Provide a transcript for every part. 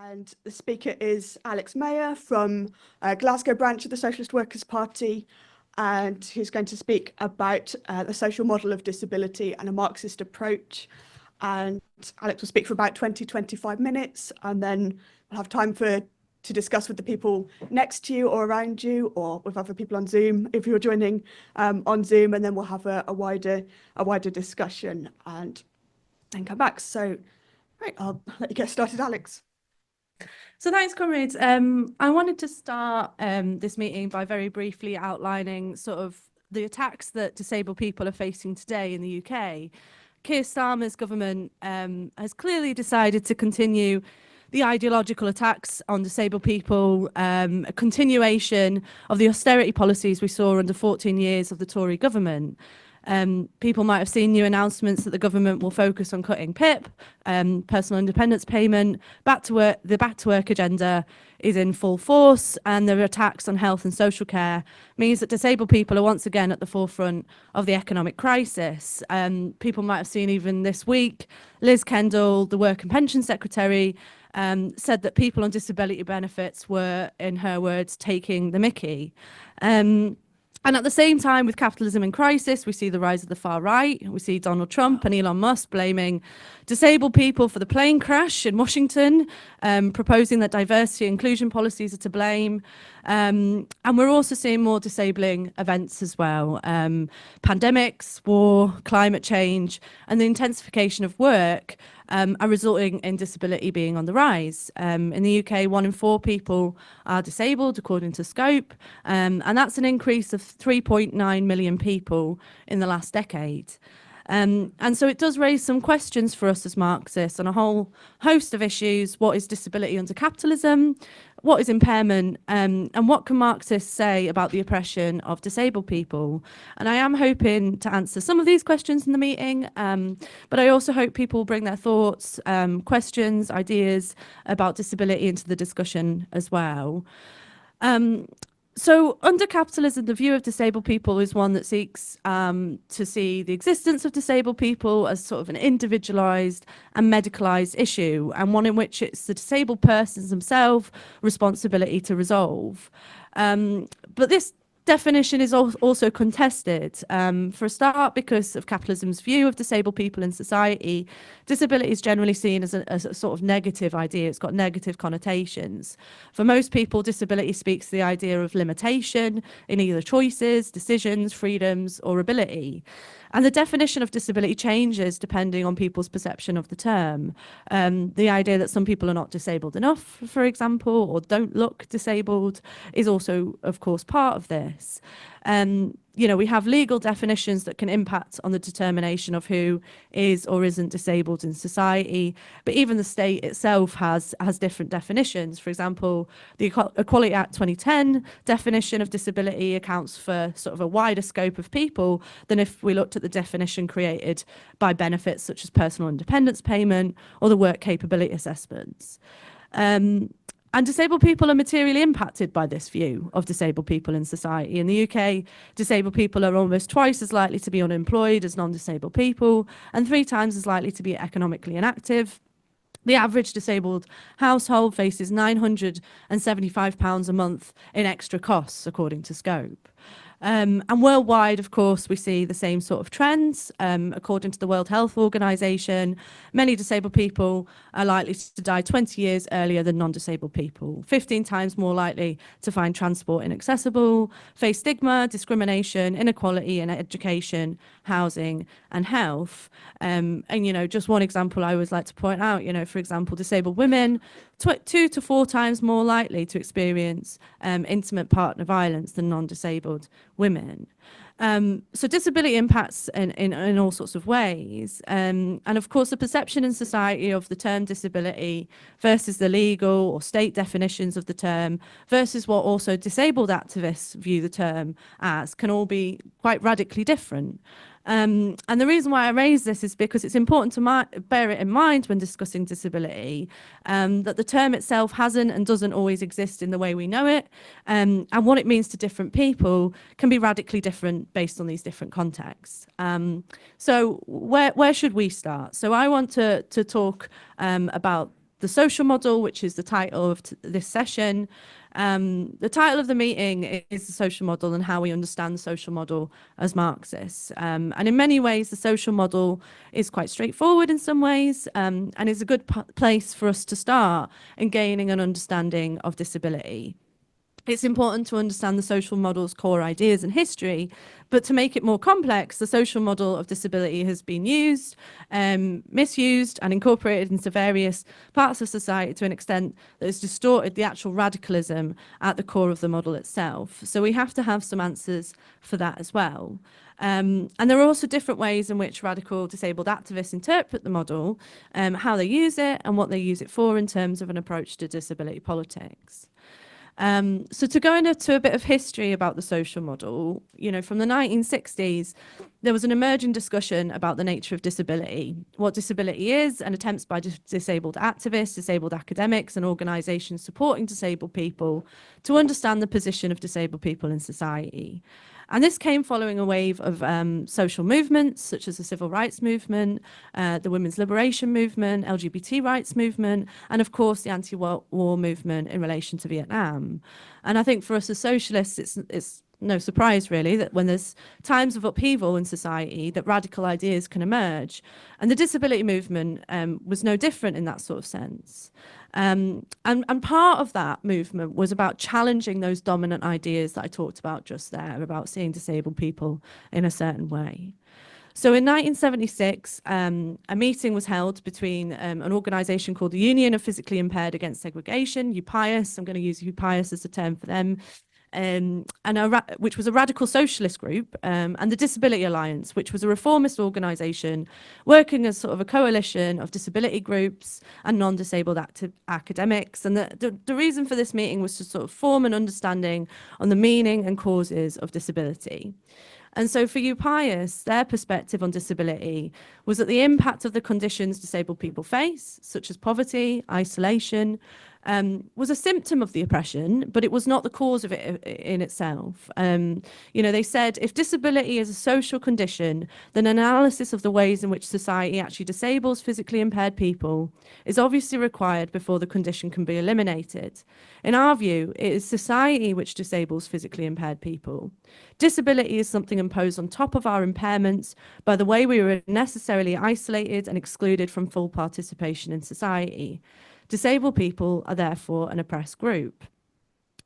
And the speaker is Alex Mayer from Glasgow branch of the Socialist Workers' Party, and who's going to speak about the social model of disability and a Marxist approach. And Alex will speak for about 20-25 minutes, and then we'll have time to discuss with the people next to you or around you, or with other people on Zoom if you're joining on Zoom, and then we'll have a wider discussion and come back. So, right, I'll let you get started, Alex. So thanks, comrades. I wanted to start this meeting by very briefly outlining sort of the attacks that disabled people are facing today in the UK. Keir Starmer's government has clearly decided to continue the ideological attacks on disabled people, a continuation of the austerity policies we saw under 14 years of the Tory government. People might have seen new announcements that the government will focus on cutting PIP, personal independence payment, the back to work agenda is in full force, and the attacks on health and social care means that disabled people are once again at the forefront of the economic crisis. People might have seen even this week, Liz Kendall, the Work and Pension Secretary, said that people on disability benefits were, in her words, taking the mickey. And at the same time, with capitalism in crisis, we see the rise of the far right. We see Donald Trump and Elon Musk blaming disabled people for the plane crash in Washington, proposing that diversity and inclusion policies are to blame. And we're also seeing more disabling events as well. Pandemics, war, climate change, and the intensification of work are resulting in disability being on the rise. In the UK, 1 in 4 people are disabled, according to Scope, and that's an increase of 3.9 million people in the last decade. And so it does raise some questions for us as Marxists on a whole host of issues. What is disability under capitalism? What is impairment? And what can Marxists say about the oppression of disabled people? And I am hoping to answer some of these questions in the meeting, but I also hope people will bring their thoughts, questions, ideas about disability into the discussion as well. So under capitalism, the view of disabled people is one that seeks to see the existence of disabled people as sort of an individualised and medicalised issue, and one in which it's the disabled persons themselves responsibility to resolve. But this definition is also contested. For a start, because of capitalism's view of disabled people in society, disability is generally seen as a sort of negative idea. It's got negative connotations. For most people, disability speaks to the idea of limitation in either choices, decisions, freedoms, or ability. And the definition of disability changes depending on people's perception of the term. The idea that some people are not disabled enough, for example, or don't look disabled is also, of course, part of this. We have legal definitions that can impact on the determination of who is or isn't disabled in society. But even the state itself has different definitions. For example, the Equality Act 2010 definition of disability accounts for sort of a wider scope of people than if we looked at the definition created by benefits such as personal independence payment or the work capability assessments. And disabled people are materially impacted by this view of disabled people in society. In the UK, disabled people are almost twice as likely to be unemployed as non-disabled people, and 3 times as likely to be economically inactive. The average disabled household faces £975 a month in extra costs, according to Scope. And worldwide, of course, we see the same sort of trends. According to the World Health Organization, many disabled people are likely to die 20 years earlier than non-disabled people, 15 times more likely to find transport inaccessible, face stigma, discrimination, inequality in education, housing, and health. Just one example I always like to point out, for example, disabled women, 2 to 4 times more likely to experience intimate partner violence than non-disabled women. So disability impacts in all sorts of ways. And of course, the perception in society of the term disability versus the legal or state definitions of the term versus what also disabled activists view the term as can all be quite radically different. And the reason why I raise this is because it's important to bear it in mind when discussing disability, that the term itself hasn't and doesn't always exist in the way we know it, and what it means to different people can be radically different based on these different contexts. So where should we start? So I want to talk about the social model, which is the title of this session. The title of the meeting is the social model and how we understand the social model as Marxists. And in many ways, the social model is quite straightforward in some ways, and is a good place for us to start in gaining an understanding of disability. It's important to understand the social model's core ideas and history, but to make it more complex, the social model of disability has been used, misused, and incorporated into various parts of society to an extent that has distorted the actual radicalism at the core of the model itself. So we have to have some answers for that as well. And there are also different ways in which radical disabled activists interpret the model, how they use it, and what they use it for in terms of an approach to disability politics. So to go into a bit of history about the social model, from the 1960s, there was an emerging discussion about the nature of disability, what disability is, and attempts by disabled activists, disabled academics, and organisations supporting disabled people to understand the position of disabled people in society. And this came following a wave of social movements, such as the civil rights movement, the women's liberation movement, LGBT rights movement, and of course, the anti-war movement in relation to Vietnam. And I think for us as socialists, it's no surprise, really, that when there's times of upheaval in society, that radical ideas can emerge. And the disability movement was no different in that sort of sense. And part of that movement was about challenging those dominant ideas that I talked about just there, about seeing disabled people in a certain way. So in 1976, a meeting was held between an organisation called the Union of Physically Impaired Against Segregation, UPIAS. I'm going to use UPIAS as a term for them. Which was a radical socialist group, and the Disability Alliance, which was a reformist organisation working as sort of a coalition of disability groups and non-disabled academics. And the reason for this meeting was to sort of form an understanding on the meaning and causes of disability. And so for UPIAS, their perspective on disability was that the impact of the conditions disabled people face, such as poverty, isolation, was a symptom of the oppression, but it was not the cause of it in itself. They said if disability is a social condition, then analysis of the ways in which society actually disables physically impaired people is obviously required before the condition can be eliminated. In our view, it is society which disables physically impaired people. Disability is something imposed on top of our impairments by the way we were necessarily isolated and excluded from full participation in society. Disabled people are therefore an oppressed group.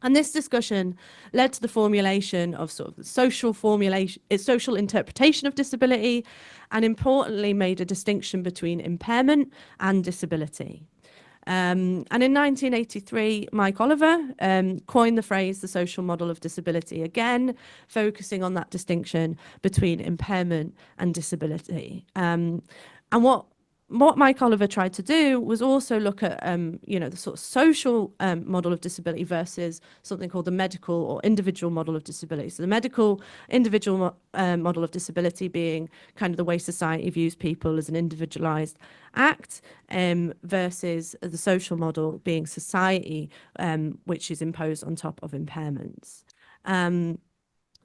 And this discussion led to the formulation of sort of the social interpretation of disability, and importantly made a distinction between impairment and disability. And in 1983, Mike Oliver coined the phrase the social model of disability, again, focusing on that distinction between impairment and disability. And what Mike Oliver tried to do was also look at, the sort of social model of disability versus something called the medical or individual model of disability. So the medical individual model of disability being kind of the way society views people as an individualized act, versus the social model being society, which is imposed on top of impairments.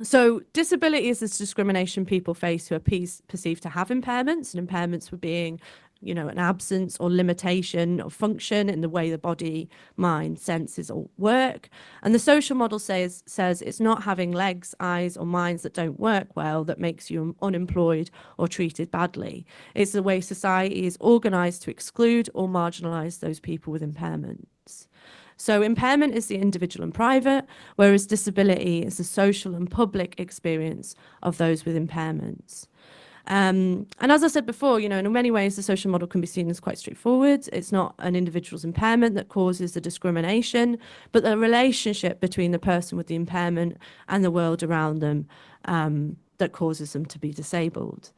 So disability is this discrimination people face who are perceived to have impairments, and impairments were being an absence or limitation of function in the way the body, mind, senses all work. And the social model says it's not having legs, eyes, or minds that don't work well that makes you unemployed or treated badly. It's the way society is organised to exclude or marginalise those people with impairments. So impairment is the individual and private, whereas disability is the social and public experience of those with impairments. And as I said before, in many ways, the social model can be seen as quite straightforward. It's not an individual's impairment that causes the discrimination, but the relationship between the person with the impairment and the world around them that causes them to be disabled.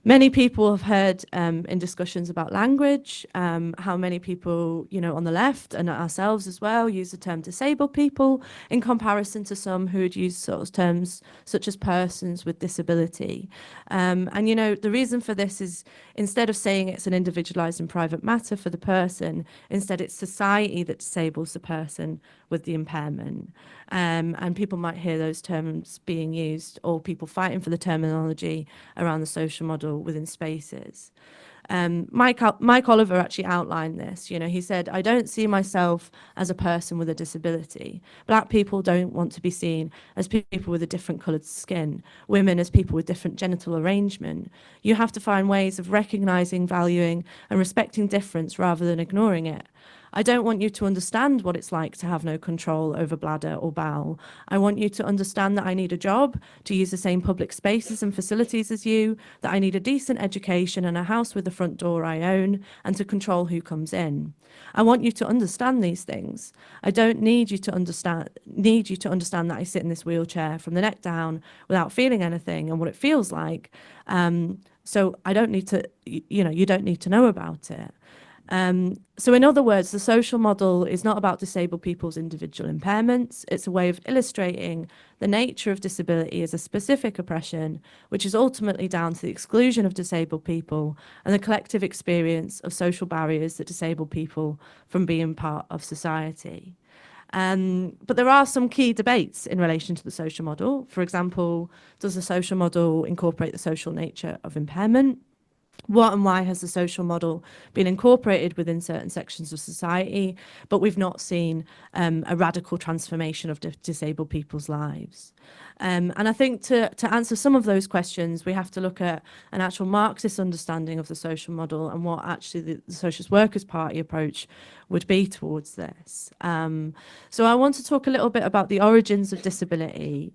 Many people have heard in discussions about language, how many people, on the left and ourselves as well, use the term disabled people in comparison to some who would use sort of terms such as persons with disability. And, the reason for this is instead of saying it's an individualized and private matter for the person, instead it's society that disables the person with the impairment. And people might hear those terms being used, or people fighting for the terminology around the social model within spaces. Mike Oliver actually outlined this. You know, he said, "I don't see myself as a person with a disability. Black people don't want to be seen as people with a different coloured skin, women as people with different genital arrangement. You have to find ways of recognising, valuing, and respecting difference rather than ignoring it. I don't want you to understand what it's like to have no control over bladder or bowel. I want you to understand that I need a job, to use the same public spaces and facilities as you, that I need a decent education and a house with a front door I own, and to control who comes in. I want you to understand these things. I don't need you to understand that I sit in this wheelchair from the neck down without feeling anything and what it feels like. So I don't need to, you don't need to know about it." So in other words, the social model is not about disabled people's individual impairments. It's a way of illustrating the nature of disability as a specific oppression, which is ultimately down to the exclusion of disabled people and the collective experience of social barriers that disable people from being part of society. But there are some key debates in relation to the social model. For example, does the social model incorporate the social nature of impairment? What and why has the social model been incorporated within certain sections of society, but we've not seen a radical transformation of disabled people's lives? And I think to answer some of those questions, we have to look at an actual Marxist understanding of the social model and what actually the Socialist Workers' Party approach would be towards this. So I want to talk a little bit about the origins of disability.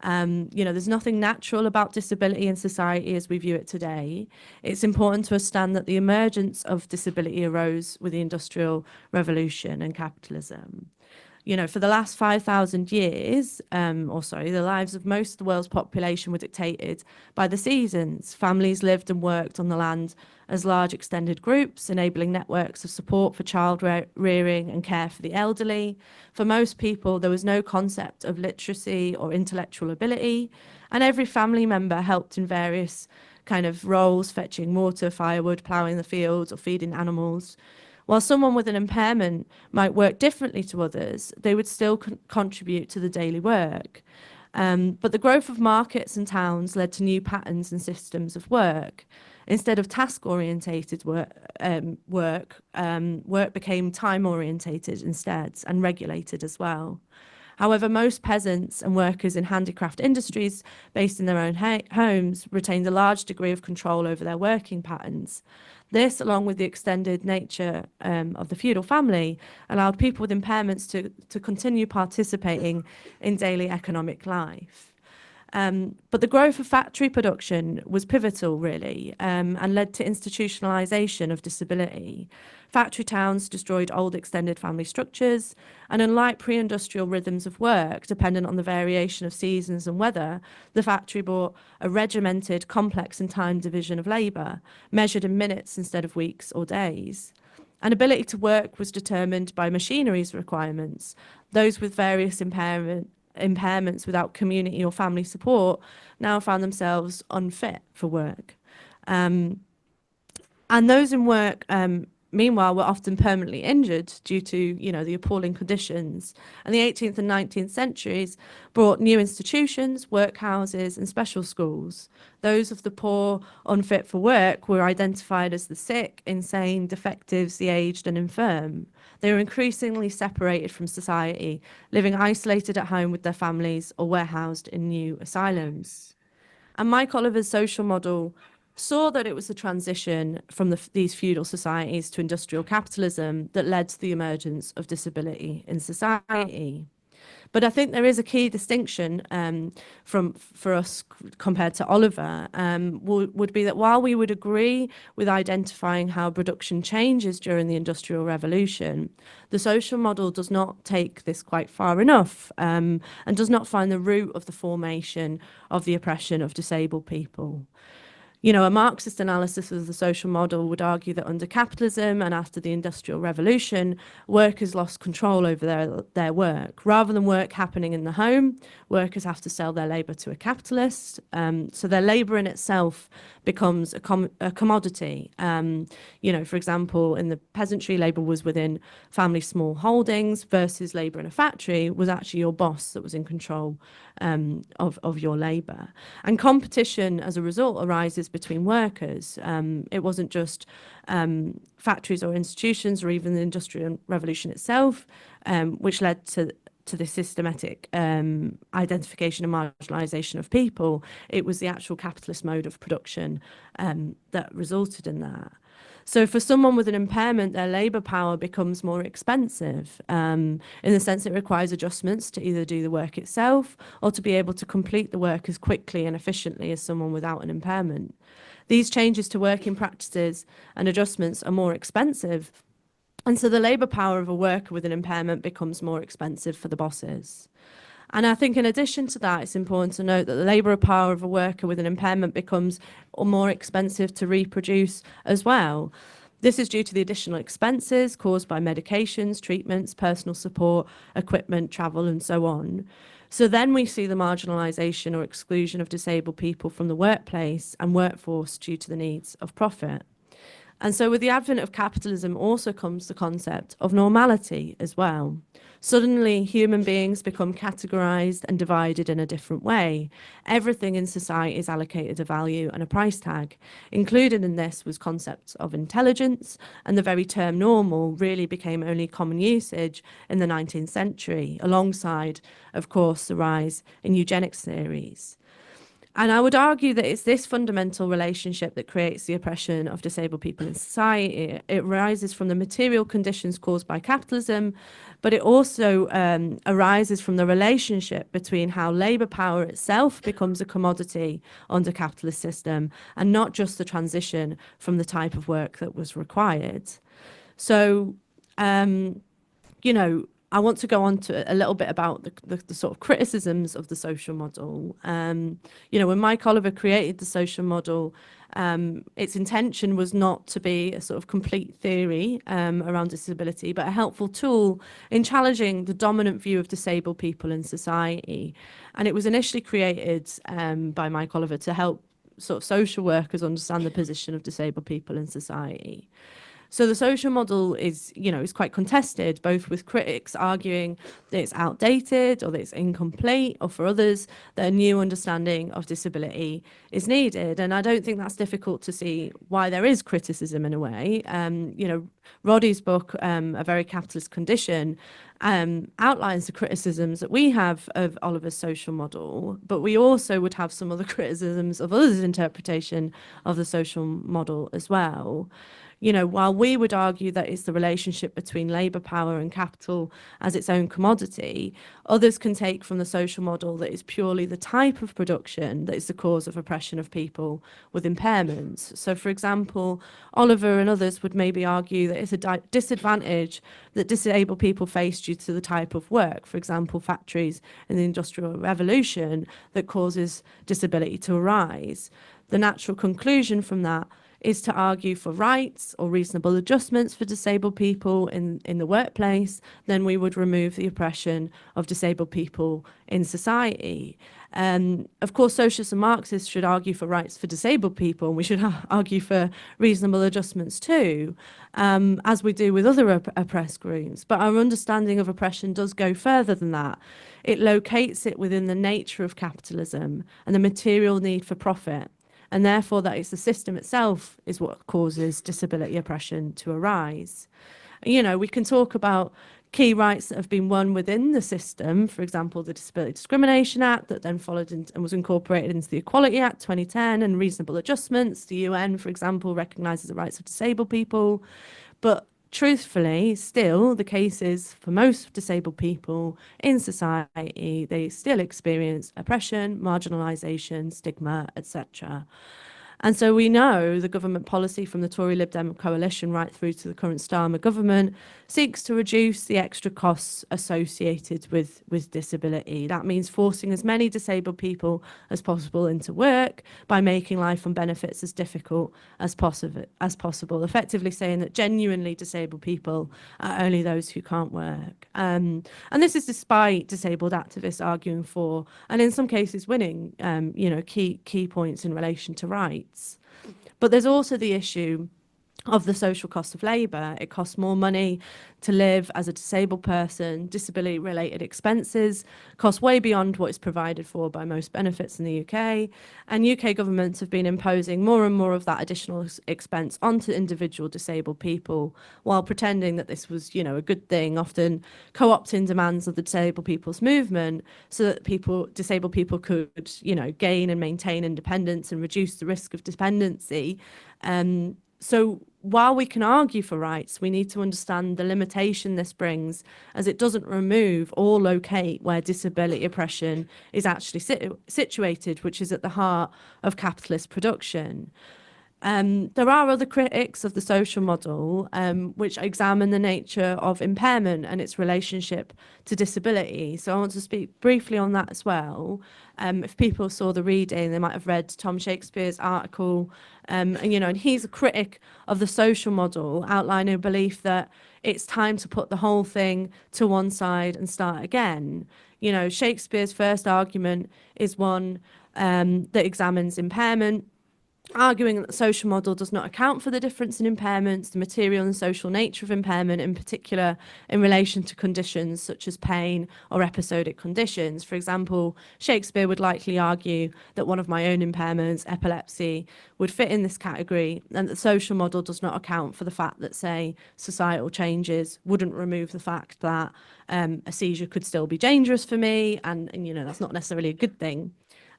There's nothing natural about disability in society as we view it today. It's important to understand that the emergence of disability arose with the Industrial Revolution and capitalism. For the last 5,000 years, the lives of most of the world's population were dictated by the seasons. Families lived and worked on the land as large extended groups, enabling networks of support for child rearing and care for the elderly. For most people, there was no concept of literacy or intellectual ability, and every family member helped in various kind of roles, fetching water, firewood, ploughing the fields, or feeding animals. While someone with an impairment might work differently to others, they would still contribute to the daily work. But the growth of markets and towns led to new patterns and systems of work. Instead of task-orientated work became time-orientated instead and regulated as well. However, most peasants and workers in handicraft industries based in their own homes retained a large degree of control over their working patterns. This, along with the extended nature of the feudal family, allowed people with impairments to continue participating in daily economic life. But the growth of factory production was pivotal, really, and led to institutionalisation of disability. Factory towns destroyed old extended family structures, and unlike pre-industrial rhythms of work, dependent on the variation of seasons and weather, the factory brought a regimented, complex and timed division of labour, measured in minutes instead of weeks or days. And ability to work was determined by machinery's requirements. Those with various impairments without community or family support now found themselves unfit for work. And those in work, meanwhile, were often permanently injured due to, the appalling conditions. And the 18th and 19th centuries brought new institutions, workhouses, and special schools. Those of the poor, unfit for work, were identified as the sick, insane, defectives, the aged, and infirm. They were increasingly separated from society, living isolated at home with their families or warehoused in new asylums. And Mike Oliver's social model saw that it was the transition from these feudal societies to industrial capitalism that led to the emergence of disability in society. But I think there is a key distinction for us compared to Oliver, would be that while we would agree with identifying how production changes during the Industrial Revolution, the social model does not take this quite far enough and does not find the root of the formation of the oppression of disabled people. A Marxist analysis of the social model would argue that under capitalism and after the Industrial Revolution, workers lost control over their work. Rather than work happening in the home, workers have to sell their labour to a capitalist. So their labour in itself becomes a commodity. For example, in the peasantry, labour was within family small holdings versus labour in a factory was actually your boss that was in control of your labour. And competition, as a result, arises between workers. It wasn't just factories or institutions or even the Industrial Revolution itself, which led to this systematic identification and marginalisation of people. It was the actual capitalist mode of production that resulted in that. So for someone with an impairment, their labour power becomes more expensive in the sense it requires adjustments to either do the work itself or to be able to complete the work as quickly and efficiently as someone without an impairment. These changes to working practices and adjustments are more expensive, and so the labour power of a worker with an impairment becomes more expensive for the bosses. And I think in addition to that, it's important to note that the labour power of a worker with an impairment becomes more expensive to reproduce as well. This is due to the additional expenses caused by medications, treatments, personal support, equipment, travel, and so on. So then we see the marginalisation or exclusion of disabled people from the workplace and workforce due to the needs of profit. And so with the advent of capitalism also comes the concept of normality as well. Suddenly, human beings become categorised and divided in a different way. Everything in society is allocated a value and a price tag. Included in this was concepts of intelligence, and the very term normal really became only common usage in the 19th century, alongside, of course, the rise in eugenics theories. And I would argue that it's this fundamental relationship that creates the oppression of disabled people in society. It arises from the material conditions caused by capitalism, but it also arises from the relationship between how labour power itself becomes a commodity under capitalist system and not just the transition from the type of work that was required. So, you know, I want to go on to a little bit about the sort of criticisms of the social model. You know, when Mike Oliver created the social model, its intention was not to be a sort of complete theory around disability, but a helpful tool in challenging the dominant view of disabled people in society. And it was initially created by Mike Oliver to help sort of social workers understand the position of disabled people in society. So the social model is, you know, is quite contested, both with critics arguing that it's outdated or that it's incomplete, or for others that a new understanding of disability is needed. And I don't think that's difficult to see why there is criticism in a way. You know, Roddy's book, A Very Capitalist Condition, outlines the criticisms that we have of Oliver's social model, but we also would have some other criticisms of others' interpretation of the social model as well. You know, while we would argue that it's the relationship between labour power and capital as its own commodity, others can take from the social model that it's purely the type of production that is the cause of oppression of people with impairments. So, for example, Oliver and others would maybe argue that it's a disadvantage that disabled people face due to the type of work, for example, factories in the Industrial Revolution, that causes disability to arise. The natural conclusion from that is to argue for rights or reasonable adjustments for disabled people in the workplace. Then we would remove the oppression of disabled people in society. Of course, socialists and Marxists should argue for rights for disabled people, and we should argue for reasonable adjustments too, as we do with other oppressed groups. But our understanding of oppression does go further than that. It locates it within the nature of capitalism and the material need for profit, and therefore that it's the system itself is what causes disability oppression to arise. You know, we can talk about key rights that have been won within the system, for example, the Disability Discrimination Act that then followed and was incorporated into the Equality Act 2010, and reasonable adjustments. The UN, for example, recognises the rights of disabled people. But truthfully, still, the case is for most disabled people in society, they still experience oppression, marginalisation, stigma, etc. And so we know the government policy from the Tory Lib Dem coalition right through to the current Starmer government seeks to reduce the extra costs associated with disability. That means forcing as many disabled people as possible into work by making life on benefits as difficult as possible, effectively saying that genuinely disabled people are only those who can't work. And this is despite disabled activists arguing for, and in some cases winning, you know, key points in relation to rights. But there's also the issue of the social cost of labour. It costs more money to live as a disabled person. Disability related expenses cost way beyond what is provided for by most benefits in the UK. And UK governments have been imposing more and more of that additional expense onto individual disabled people while pretending that this was, a good thing, often co-opting demands of the disabled people's movement so that disabled people could, gain and maintain independence and reduce the risk of dependency. So while we can argue for rights, we need to understand the limitation this brings, as it doesn't remove or locate where disability oppression is actually situated, which is at the heart of capitalist production. There are other critics of the social model which examine the nature of impairment and its relationship to disability. So I want to speak briefly on that as well. If people saw the reading, they might have read Tom Shakespeare's article, and he's a critic of the social model, outlining a belief that it's time to put the whole thing to one side and start again. Shakespeare's first argument is one that examines impairment, arguing that the social model does not account for the difference in impairments, the material and social nature of impairment, in particular in relation to conditions such as pain or episodic conditions. For example, Shakespeare would likely argue that one of my own impairments, epilepsy, would fit in this category, and the social model does not account for the fact that, say, societal changes wouldn't remove the fact that a seizure could still be dangerous for me, and that's not necessarily a good thing.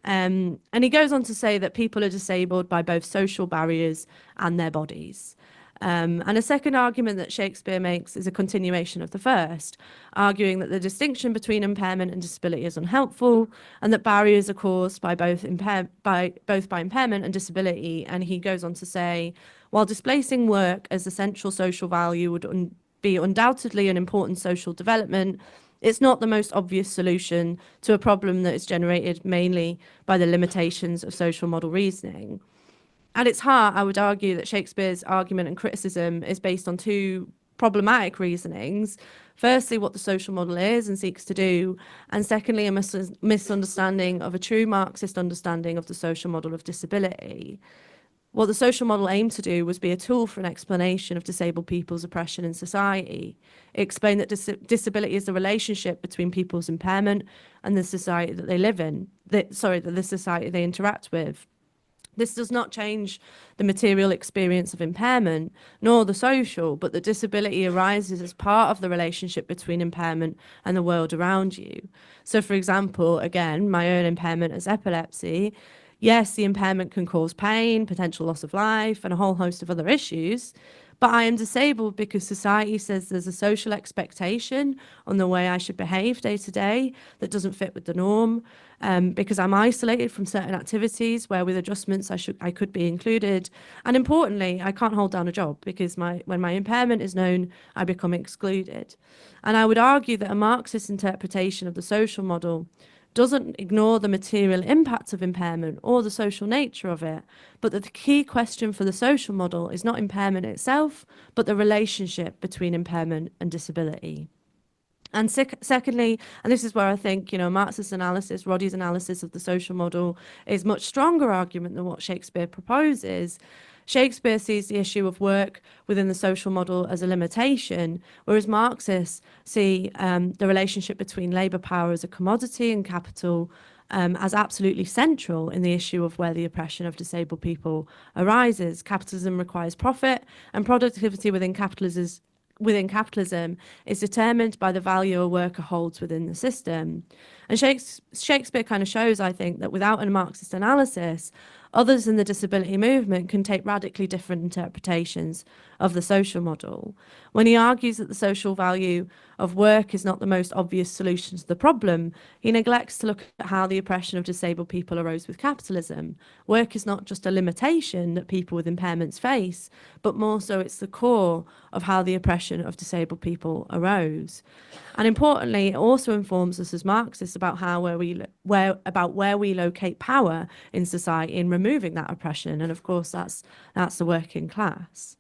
And he goes on to say that people are disabled by both social barriers and their bodies. And a second argument that Shakespeare makes is a continuation of the first, arguing that the distinction between impairment and disability is unhelpful, and that barriers are caused by both by impairment and disability. And he goes on to say, while displacing work as a central social value would be undoubtedly an important social development, it's not the most obvious solution to a problem that is generated mainly by the limitations of social model reasoning. At its heart, I would argue that Shakespeare's argument and criticism is based on two problematic reasonings. Firstly, what the social model is and seeks to do, and secondly, a misunderstanding of a true Marxist understanding of the social model of disability. What the social model aimed to do was be a tool for an explanation of disabled people's oppression in society. It explained that disability is the relationship between people's impairment and the society that they live in, the society they interact with. This does not change the material experience of impairment, nor the social, but the disability arises as part of the relationship between impairment and the world around you. So, for example, again, my own impairment as epilepsy. Yes, the impairment can cause pain, potential loss of life, and a whole host of other issues. But I am disabled because society says there's a social expectation on the way I should behave day to day that doesn't fit with the norm. Because I'm isolated from certain activities where, with adjustments, I could be included. And importantly, I can't hold down a job because when my impairment is known, I become excluded. And I would argue that a Marxist interpretation of the social model doesn't ignore the material impact of impairment or the social nature of it, but that the key question for the social model is not impairment itself, but the relationship between impairment and disability. And secondly, and this is where I think, Marxist analysis, Roddy's analysis of the social model is much stronger argument than what Shakespeare proposes. Shakespeare sees the issue of work within the social model as a limitation, whereas Marxists see the relationship between labour power as a commodity and capital as absolutely central in the issue of where the oppression of disabled people arises. Capitalism requires profit, and productivity within capitalism is determined by the value a worker holds within the system. And Shakespeare kind of shows, I think, that without a Marxist analysis, others in the disability movement can take radically different interpretations of the social model. When he argues that the social value of work is not the most obvious solution to the problem, he neglects to look at how the oppression of disabled people arose with capitalism. Work is not just a limitation that people with impairments face, but more so it's the core of how the oppression of disabled people arose. And importantly, it also informs us as Marxists about where we locate power in society in removing that oppression. And of course, that's the working class.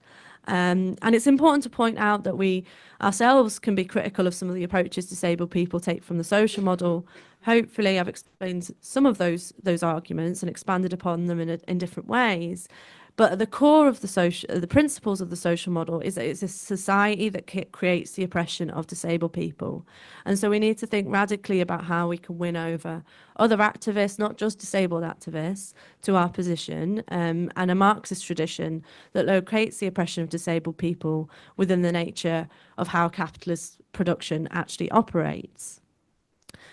And it's important to point out that we ourselves can be critical of some of the approaches disabled people take from the social model. Hopefully, I've explained some of those arguments and expanded upon them in different ways. But at the core of the principles of the social model is that it's a society that creates the oppression of disabled people. And so we need to think radically about how we can win over other activists, not just disabled activists, to our position, and a Marxist tradition that locates the oppression of disabled people within the nature of how capitalist production actually operates.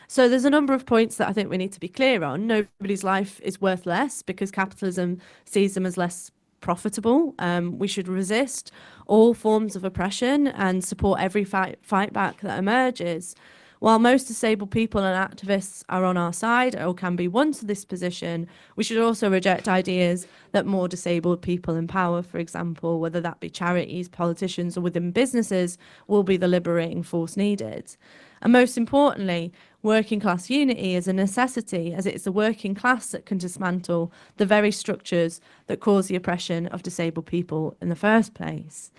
So there's a number of points that I think we need to be clear on. Nobody's life is worth less because capitalism sees them as less profitable. We should resist all forms of oppression and support every fight back that emerges. While most disabled people and activists are on our side or can be won to this position, we should also reject ideas that more disabled people in power, for example, whether that be charities, politicians, or within businesses, will be the liberating force needed. And most importantly, working class unity is a necessity, as it is the working class that can dismantle the very structures that cause the oppression of disabled people in the first place.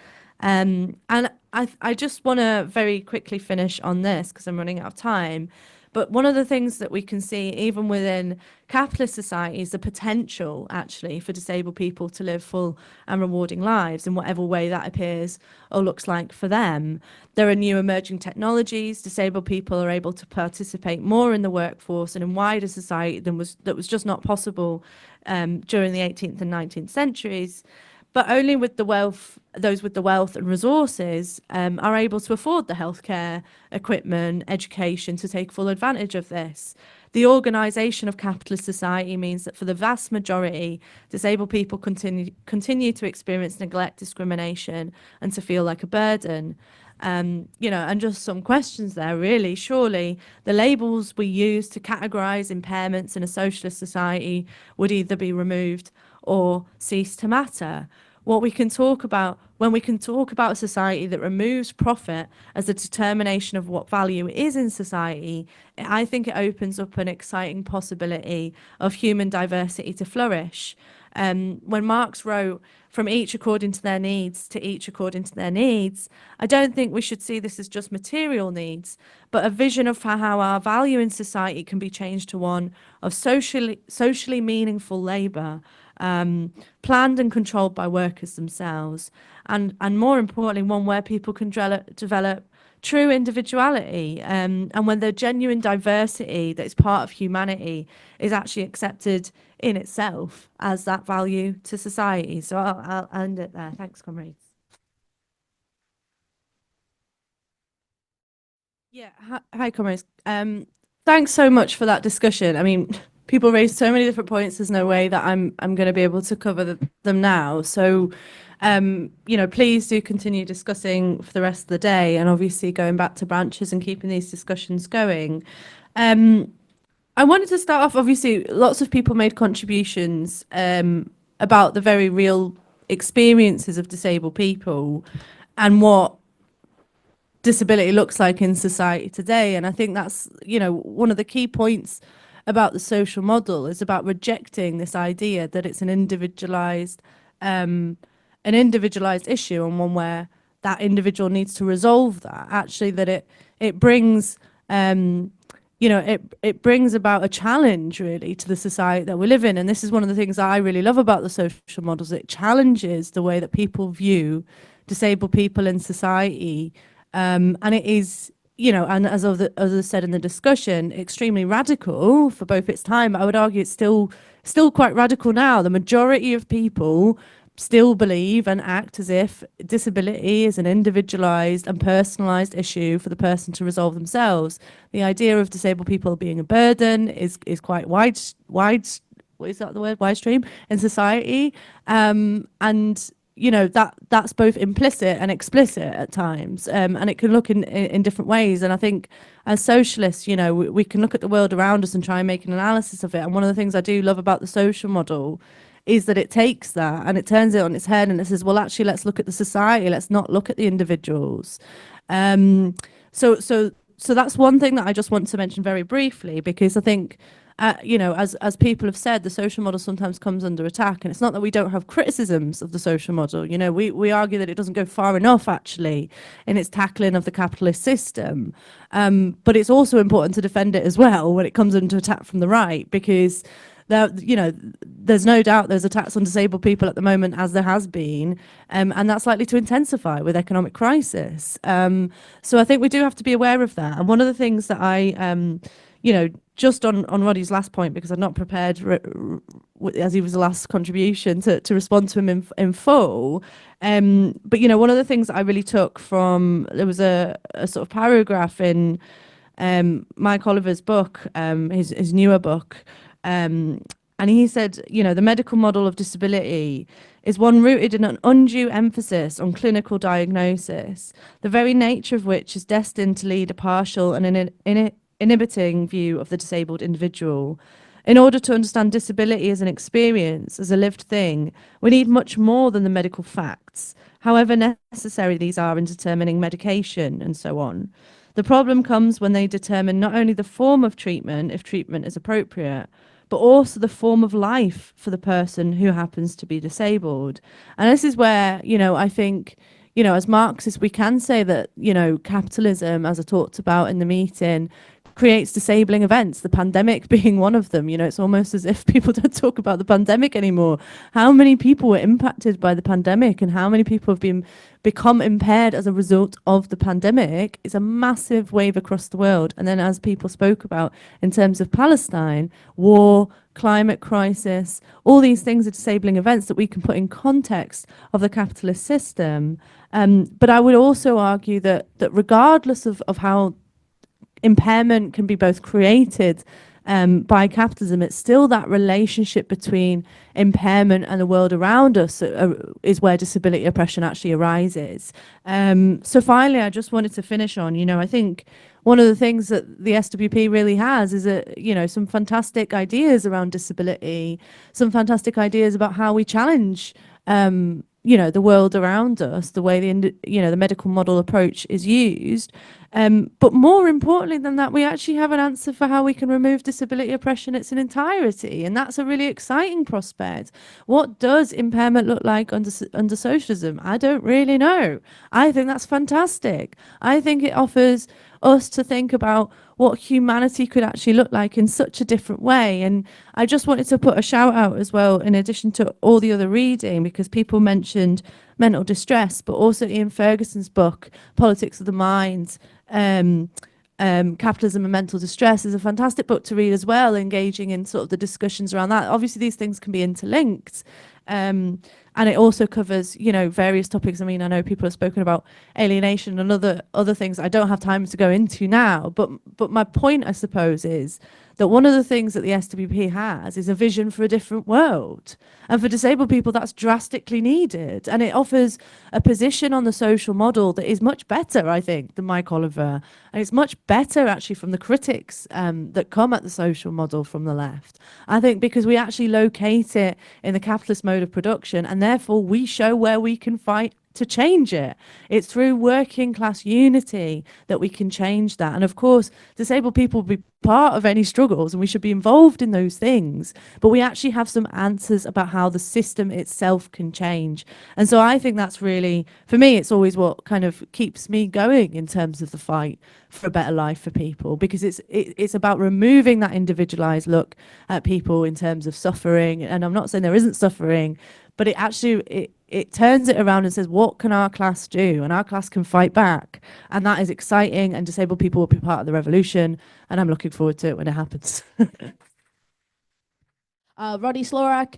And I just want to very quickly finish on this because I'm running out of time. But one of the things that we can see, even within capitalist societies, the potential actually for disabled people to live full and rewarding lives in whatever way that appears or looks like for them. There are new emerging technologies. Disabled people are able to participate more in the workforce and in wider society than was just not possible during the 18th and 19th centuries. But only with the wealth, those with the wealth and resources are able to afford the healthcare, equipment, education to take full advantage of this. The organisation of capitalist society means that for the vast majority, disabled people continue to experience neglect, discrimination, and to feel like a burden. And just some questions there, really. Surely the labels we use to categorise impairments in a socialist society would either be removed or cease to matter. When we can talk about a society that removes profit as a determination of what value is in society, I think it opens up an exciting possibility of human diversity to flourish. When Marx wrote, "From each according to their needs to each according to their needs," I don't think we should see this as just material needs, but a vision of how our value in society can be changed to one of socially meaningful labour, planned and controlled by workers themselves, and more importantly, one where people can develop true individuality, and when the genuine diversity that is part of humanity is actually accepted in itself as that value to society. So I'll end it there. Thanks, comrades. Yeah, hi comrades. Thanks so much for that discussion. I mean, people raised so many different points. There's no way that I'm going to be able to cover them now. So, please do continue discussing for the rest of the day, and obviously going back to branches and keeping these discussions going. I wanted to start off. Obviously, lots of people made contributions about the very real experiences of disabled people and what disability looks like in society today. And I think that's, one of the key points about the social model is about rejecting this idea that it's an individualized issue, and one where that individual needs to resolve that. Actually, that it brings it brings about a challenge really to the society that we live in. And this is one of the things I really love about the social models. It challenges the way that people view disabled people in society. And it is, and as others said in the discussion, extremely radical for both its time. I would argue it's still quite radical now. The majority of people still believe and act as if disability is an individualized and personalized issue for the person to resolve themselves. The idea of disabled people being a burden is quite wide, what is that the word? Widestream in society. And that's both implicit and explicit at times, and it can look in different ways. And I think as socialists, we can look at the world around us and try and make an analysis of it. And one of the things I do love about the social model is that it takes that and it turns it on its head and it says, well, actually, let's look at the society. Let's not look at the individuals. So that's one thing that I just want to mention very briefly, because I think, as people have said, the social model sometimes comes under attack. And it's not that we don't have criticisms of the social model. We argue that it doesn't go far enough, actually, in its tackling of the capitalist system. But it's also important to defend it as well when it comes under attack from the right, because there's no doubt there's a tax on disabled people at the moment, as there has been, and that's likely to intensify with economic crisis. So I think we do have to be aware of that. And one of the things that just on Roddy's last point, because I'm not prepared, as he was the last contribution, to respond to him in full. But one of the things that I really took from, there was a sort of paragraph in Mike Oliver's book, his newer book, and he said, the medical model of disability is one rooted in an undue emphasis on clinical diagnosis, the very nature of which is destined to lead a partial and inhibiting view of the disabled individual. In order to understand disability as an experience, as a lived thing, we need much more than the medical facts, however necessary these are in determining medication and so on. The problem comes when they determine not only the form of treatment, if treatment is appropriate, but also the form of life for the person who happens to be disabled. And this is where, I think, as Marxists, we can say that, capitalism, as I talked about in the meeting, creates disabling events, the pandemic being one of them. It's almost as if people don't talk about the pandemic anymore. How many people were impacted by the pandemic and how many people have become impaired as a result of the pandemic is a massive wave across the world. And then, as people spoke about in terms of Palestine, war, climate crisis, all these things are disabling events that we can put in context of the capitalist system. But I would also argue that regardless of how impairment can be both created by capitalism, it's still that relationship between impairment and the world around us is where disability oppression actually arises. So finally, I just wanted to finish on, I think one of the things that the SWP really has is some fantastic ideas around disability, some fantastic ideas about how we challenge the world around us, the way the medical model approach is used. But more importantly than that, we actually have an answer for how we can remove disability oppression in its entirety. And that's a really exciting prospect. What does impairment look like under socialism? I don't really know. I think that's fantastic. I think it offers us to think about what humanity could actually look like in such a different way. And I just wanted to put a shout out as well, in addition to all the other reading, because people mentioned mental distress, but also Ian Ferguson's book, Politics of the Mind, Capitalism and Mental Distress, is a fantastic book to read as well, engaging in sort of the discussions around that. Obviously, these things can be interlinked. And it also covers, various topics. I mean, I know people have spoken about alienation and other things I don't have time to go into now. But my point, I suppose, is that one of the things that the SWP has is a vision for a different world. And for disabled people, that's drastically needed. And it offers a position on the social model that is much better, I think, than Mike Oliver. And it's much better, actually, from the critics that come at the social model from the left. I think because we actually locate it in the capitalist mode of production, and therefore we show where we can fight to change it. It's through working class unity that we can change that. And of course, disabled people will be part of any struggles and we should be involved in those things. But we actually have some answers about how the system itself can change. And so I think that's really, for me, it's always what kind of keeps me going in terms of the fight for a better life for people, because it's about removing that individualized look at people in terms of suffering. And I'm not saying there isn't suffering, but it actually, it turns it around and says, what can our class do? And our class can fight back. And that is exciting. And disabled people will be part of the revolution. And I'm looking forward to it when it happens. Roddy Slorak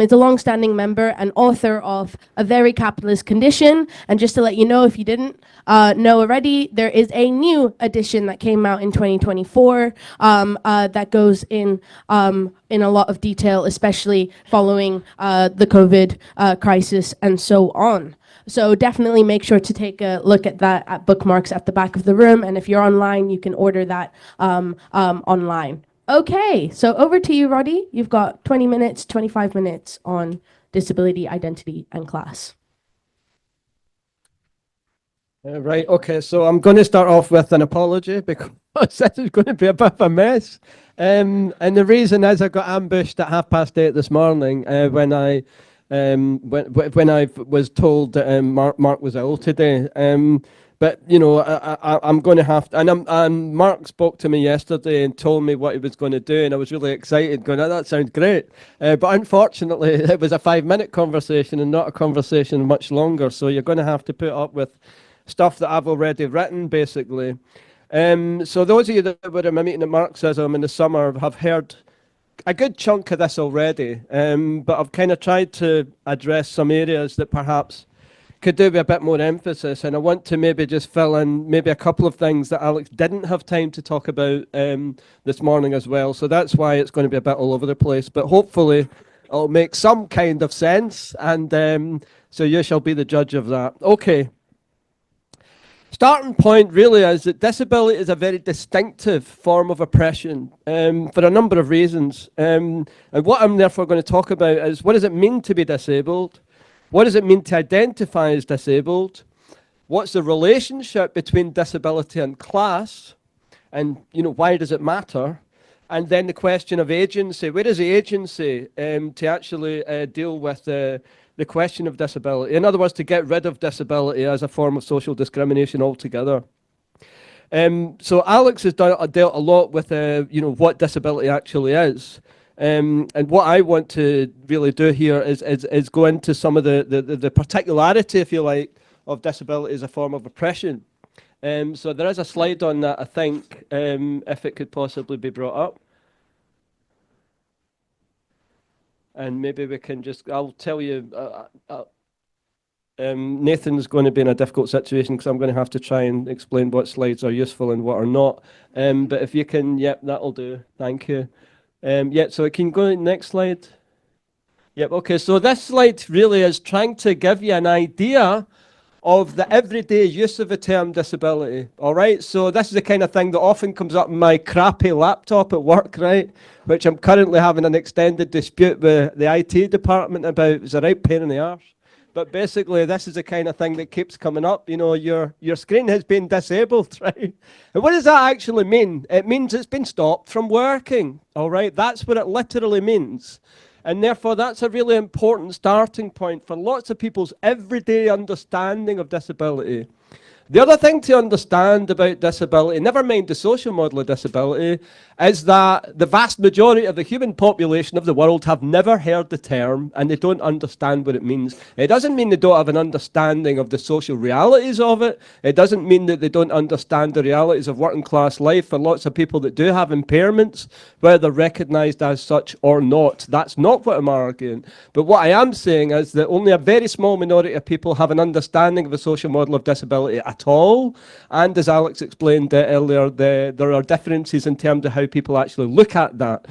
is a long-standing member and author of A Very Capitalist Condition. And just to let you know, if you didn't know already, there is a new edition that came out in 2024 that goes in a lot of detail, especially following the COVID crisis and so on. So definitely make sure to take a look at that at bookmarks at the back of the room. And if you're online, you can order that online. Okay, so over to you, Roddy. You've got 20 minutes, 25 minutes on disability, identity, and class. Right, okay, so I'm going to start off with an apology because this is going to be a bit of a mess. And the reason is I got ambushed at 8:30 this morning when I when I was told that Mark was ill today. But you know, I'm going to have to, and Mark spoke to me yesterday and told me what he was going to do, and I was really excited, going, "Oh, that sounds great." But unfortunately, it was a 5-minute conversation and not a conversation much longer. So you're going to have to put up with stuff that I've already written, basically. So those of you that were in my meeting at Marxism in the summer have heard a good chunk of this already, but I've kind of tried to address some areas that perhaps could do with a bit more emphasis, and I want to maybe just fill in maybe a couple of things that Alex didn't have time to talk about this morning as well. So that's why it's going to be a bit all over the place, but hopefully it'll make some kind of sense, and so you shall be the judge of that. Okay. Starting point really is that disability is a very distinctive form of oppression for a number of reasons. And what I'm therefore going to talk about is, what does it mean to be disabled? What does it mean to identify as disabled? What's the relationship between disability and class? And, you know, why does it matter? And then the question of agency. Where is the agency to actually deal with the question of disability? In other words, to get rid of disability as a form of social discrimination altogether. So Alex has dealt a lot with, you know, what disability actually is. And what I want to really do here is go into some of the particularity, if you like, of disability as a form of oppression. So there is a slide on that, I think, if it could possibly be brought up. And maybe we can just, I'll tell you, Nathan's going to be in a difficult situation because I'm going to have to try and explain what slides are useful and what are not. But if you can, yep, that'll do. Thank you. Yeah, so can you go to the next slide? Yep, okay, so this slide really is trying to give you an idea of the everyday use of the term disability, all right? So this is the kind of thing that often comes up in my crappy laptop at work, right? Which I'm currently having an extended dispute with the IT department about. It's a right pain in the arse. But basically, this is the kind of thing that keeps coming up. You know, your screen has been disabled, right? And what does that actually mean? It means it's been stopped from working, all right? That's what it literally means. And therefore, that's a really important starting point for lots of people's everyday understanding of disability. The other thing to understand about disability, never mind the social model of disability, is that the vast majority of the human population of the world have never heard the term and they don't understand what it means. It doesn't mean they don't have an understanding of the social realities of it. It doesn't mean that they don't understand the realities of working class life for lots of people that do have impairments, whether they're recognised as such or not. That's not what I'm arguing. But what I am saying is that only a very small minority of people have an understanding of the social model of disability at all. And as Alex explained earlier, there are differences in terms of how people actually look at that.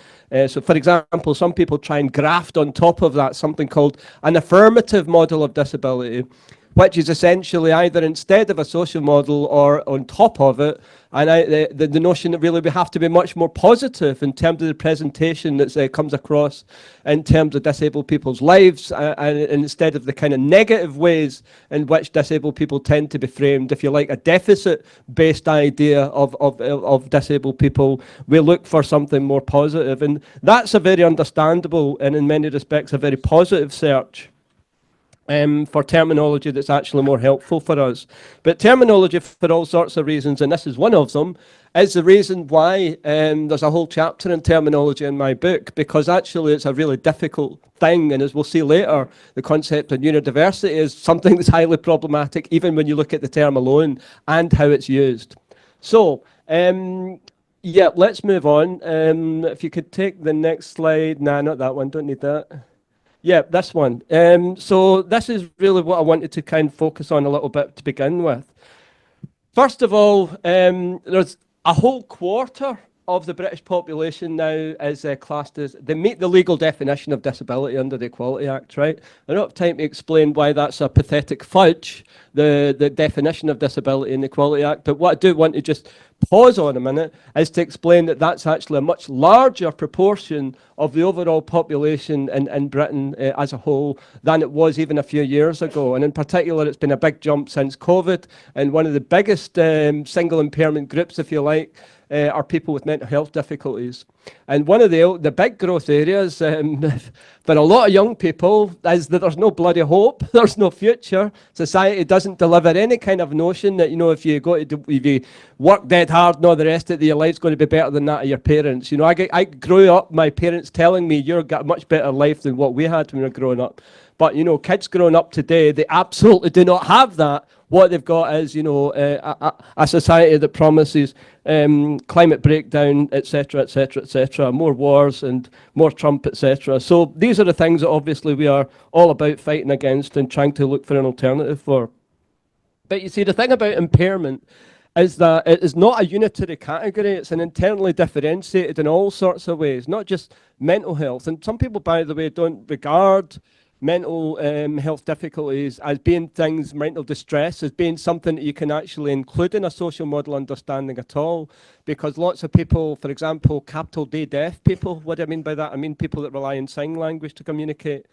So for example, some people try and graft on top of that something called an affirmative model of disability, which is essentially either instead of a social model or on top of it. And the notion that really we have to be much more positive in terms of the presentation that comes across in terms of disabled people's lives, and instead of the kind of negative ways in which disabled people tend to be framed, if you like, a deficit-based idea of disabled people, we look for something more positive. And that's a very understandable and in many respects a very positive search for terminology that's actually more helpful for us. But terminology, for all sorts of reasons, and this is one of them, is the reason why there's a whole chapter in terminology in my book, because actually it's a really difficult thing, and as we'll see later, the concept of neurodiversity is something that's highly problematic, even when you look at the term alone and how it's used. So, yeah, let's move on. If you could take the next slide. Nah, not that one, don't need that. Yeah, this one. So this is really what I wanted to kind of focus on a little bit to begin with. First of all, there's a whole quarter of the British population now is classed as, they meet the legal definition of disability under the Equality Act, right? I don't have time to explain why that's a pathetic fudge, the definition of disability in the Equality Act, but what I do want to just pause on a minute is to explain that that's actually a much larger proportion of the overall population in Britain as a whole than it was even a few years ago. And in particular, it's been a big jump since COVID, and one of the biggest single impairment groups, if you like, are people with mental health difficulties. And one of the big growth areas for a lot of young people is that there's no bloody hope, there's no future. Society doesn't deliver any kind of notion that, you know, if you work dead hard and all the rest of it, your life's going to be better than that of your parents. You know, I grew up, my parents telling me, you've got a much better life than what we had when we were growing up. But, you know, kids growing up today, they absolutely do not have that. What they've got is, you know, a society that promises climate breakdown, etc., etc., etc., more wars and more Trump, etc. So these are the things that obviously we are all about fighting against and trying to look for an alternative for. But you see, the thing about impairment is that it is not a unitary category. It's an internally differentiated in all sorts of ways, not just mental health. And some people, by the way, don't regard mental health difficulties as being things, mental distress, as being something that you can actually include in a social model understanding at all. Because lots of people, for example, capital D deaf people, what do I mean by that? I mean people that rely on sign language to communicate,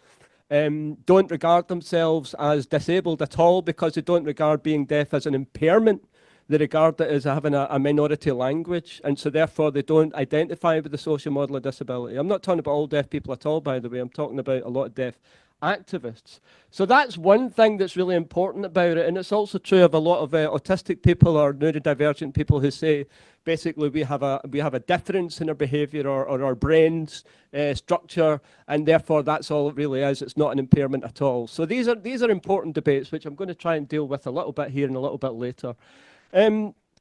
don't regard themselves as disabled at all because they don't regard being deaf as an impairment. They regard it as having a minority language, and so therefore they don't identify with the social model of disability. I'm not talking about all deaf people at all, by the way. I'm talking about a lot of deaf activists. So that's one thing that's really important about it, and it's also true of a lot of autistic people or neurodivergent people who say basically we have a difference in our behaviour or our brain's structure, and therefore that's all it really is. It's not an impairment at all. So these are important debates, which I'm going to try and deal with a little bit here and a little bit later.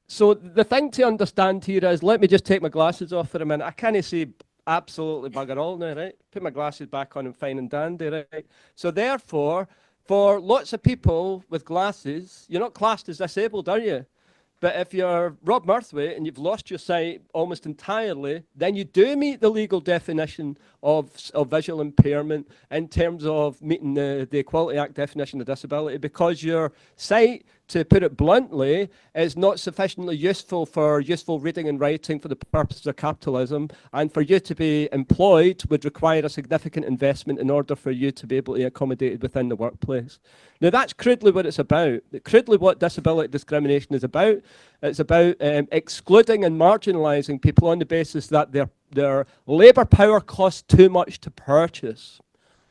So the thing to understand here is, let me just take my glasses off for a minute. I can't see absolutely bugger all now, right? Put my glasses back on and fine and dandy, right? So therefore, for lots of people with glasses, you're not classed as disabled, are you? But if you're Rob Murthwaite and you've lost your sight almost entirely, then you do meet the legal definition of visual impairment in terms of meeting the Equality Act definition of disability, because your sight, to put it bluntly, is not sufficiently useful for useful reading and writing for the purposes of capitalism, and for you to be employed would require a significant investment in order for you to be able to be accommodated within the workplace. Now that's crudely what it's about. Crudely what disability discrimination is about. It's about excluding and marginalising people on the basis that their labour power costs too much to purchase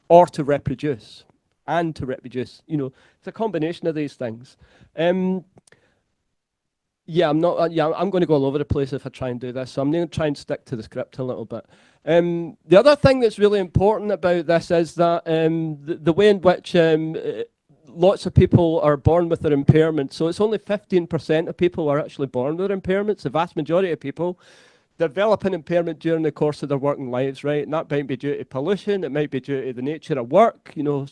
or to reproduce. And to reproduce, you know, it's a combination of these things. I'm going to go all over the place if I try and do this, so I'm going to try and stick to the script a little bit. The other thing that's really important about this is that the way in which lots of people are born with their impairment. So it's only 15% of people are actually born with their impairments. The vast majority of people develop an impairment during the course of their working lives, right? And that might be due to pollution, it might be due to the nature of work, you know.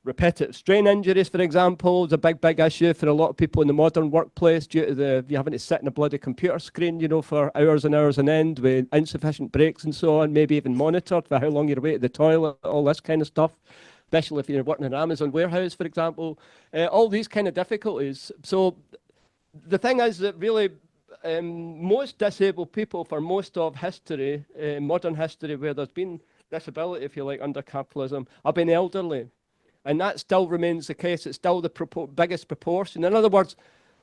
Repetitive strain injuries, for example, is a big issue for a lot of people in the modern workplace due to you having to sit in a bloody computer screen, you know, for hours and hours on end with insufficient breaks and so on, maybe even monitored for how long you're away at the toilet, all this kind of stuff, especially if you're working in an Amazon warehouse, for example, all these kind of difficulties. So the thing is that really most disabled people for most of history, modern history, where there's been disability, if you like, under capitalism, have been elderly. And that still remains the case. It's still the biggest proportion. In other words,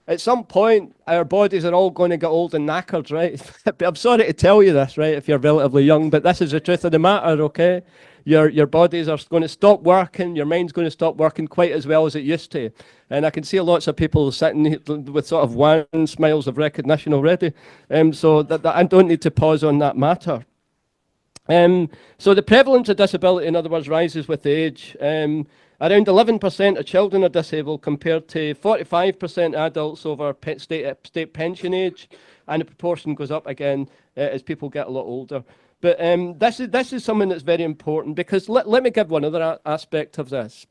at some point, our bodies are all going to get old and knackered, right? I'm sorry to tell you this, right, if you're relatively young, but this is the truth of the matter, okay? Your bodies are going to stop working, your mind's going to stop working quite as well as it used to. And I can see lots of people sitting with sort of wan smiles of recognition already. So that I don't need to pause on that matter. So the prevalence of disability, in other words, rises with age. Around 11% of children are disabled compared to 45% adults over state pension age, and the proportion goes up again as people get a lot older. But this is something that's very important, because let me give one other aspect of this.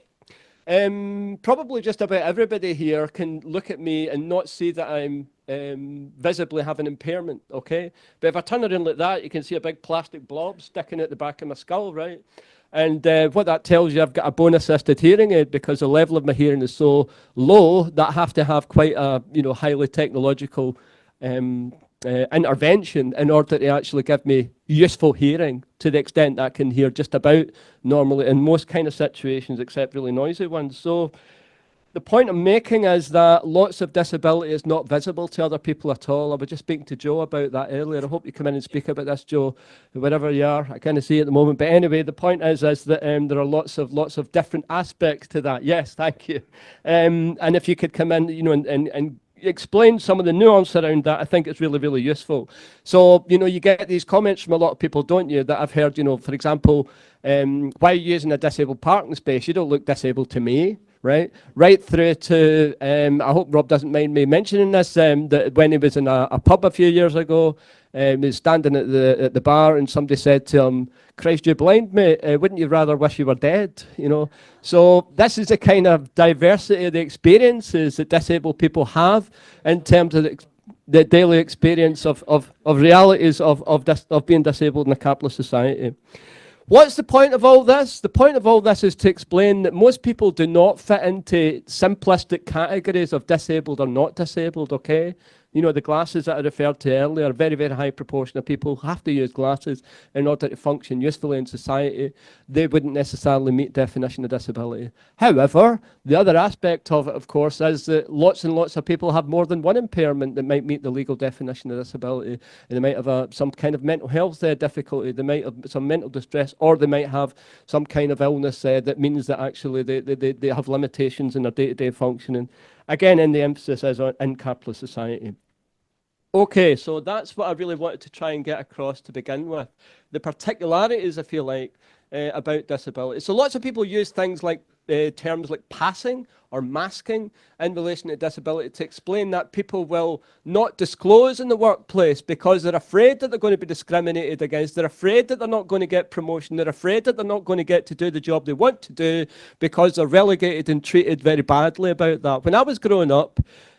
Probably just about everybody here can look at me and not see that I'm visibly have an impairment, okay? But if I turn around like that, you can see a big plastic blob sticking at the back of my skull, right? And what that tells you, I've got a bone-assisted hearing aid, because the level of my hearing is so low that I have to have quite a highly technological intervention in order to actually give me useful hearing, to the extent that I can hear just about normally in most kind of situations, except really noisy ones. So the point I'm making is that lots of disability is not visible to other people at all. I was just speaking to Joe about that earlier. I hope you come in and speak about this, Joe, wherever you are. I can't see at the moment. But anyway, the point is that there are lots of different aspects to that. Yes, thank you. And if you could come in, and explain some of the nuance around that, I think it's really, really useful. So, you get these comments from a lot of people, don't you, that I've heard, for example, why are you using a disabled parking space? You don't look disabled to me. Right through to, I hope Rob doesn't mind me mentioning this, that when he was in a pub a few years ago, he was standing at the bar and somebody said to him, Christ, you blind, mate, wouldn't you rather wish you were dead, So this is the kind of diversity of the experiences that disabled people have in terms of the daily experience of realities of being disabled in a capitalist society. What's the point of all this? The point of all this is to explain that most people do not fit into simplistic categories of disabled or not disabled, okay? The glasses that I referred to earlier, a very, very high proportion of people have to use glasses in order to function usefully in society. They wouldn't necessarily meet definition of disability. However, the other aspect of it, of course, is that lots and lots of people have more than one impairment that might meet the legal definition of disability. And they might have some kind of mental health difficulty, they might have some mental distress, or they might have some kind of illness that means that actually they have limitations in their day-to-day functioning. Again, the emphasis is on in capitalist society. Okay, so that's what I really wanted to try and get across to begin with. The particularities, if you like, about disability. So lots of people use things like terms like passing or masking in relation to disability to explain that people will not disclose in the workplace because they're afraid that they're going to be discriminated against. They're afraid that they're not going to get promotion. They're afraid that they're not going to get to do the job they want to do because they're relegated and treated very badly about that. When I was growing up,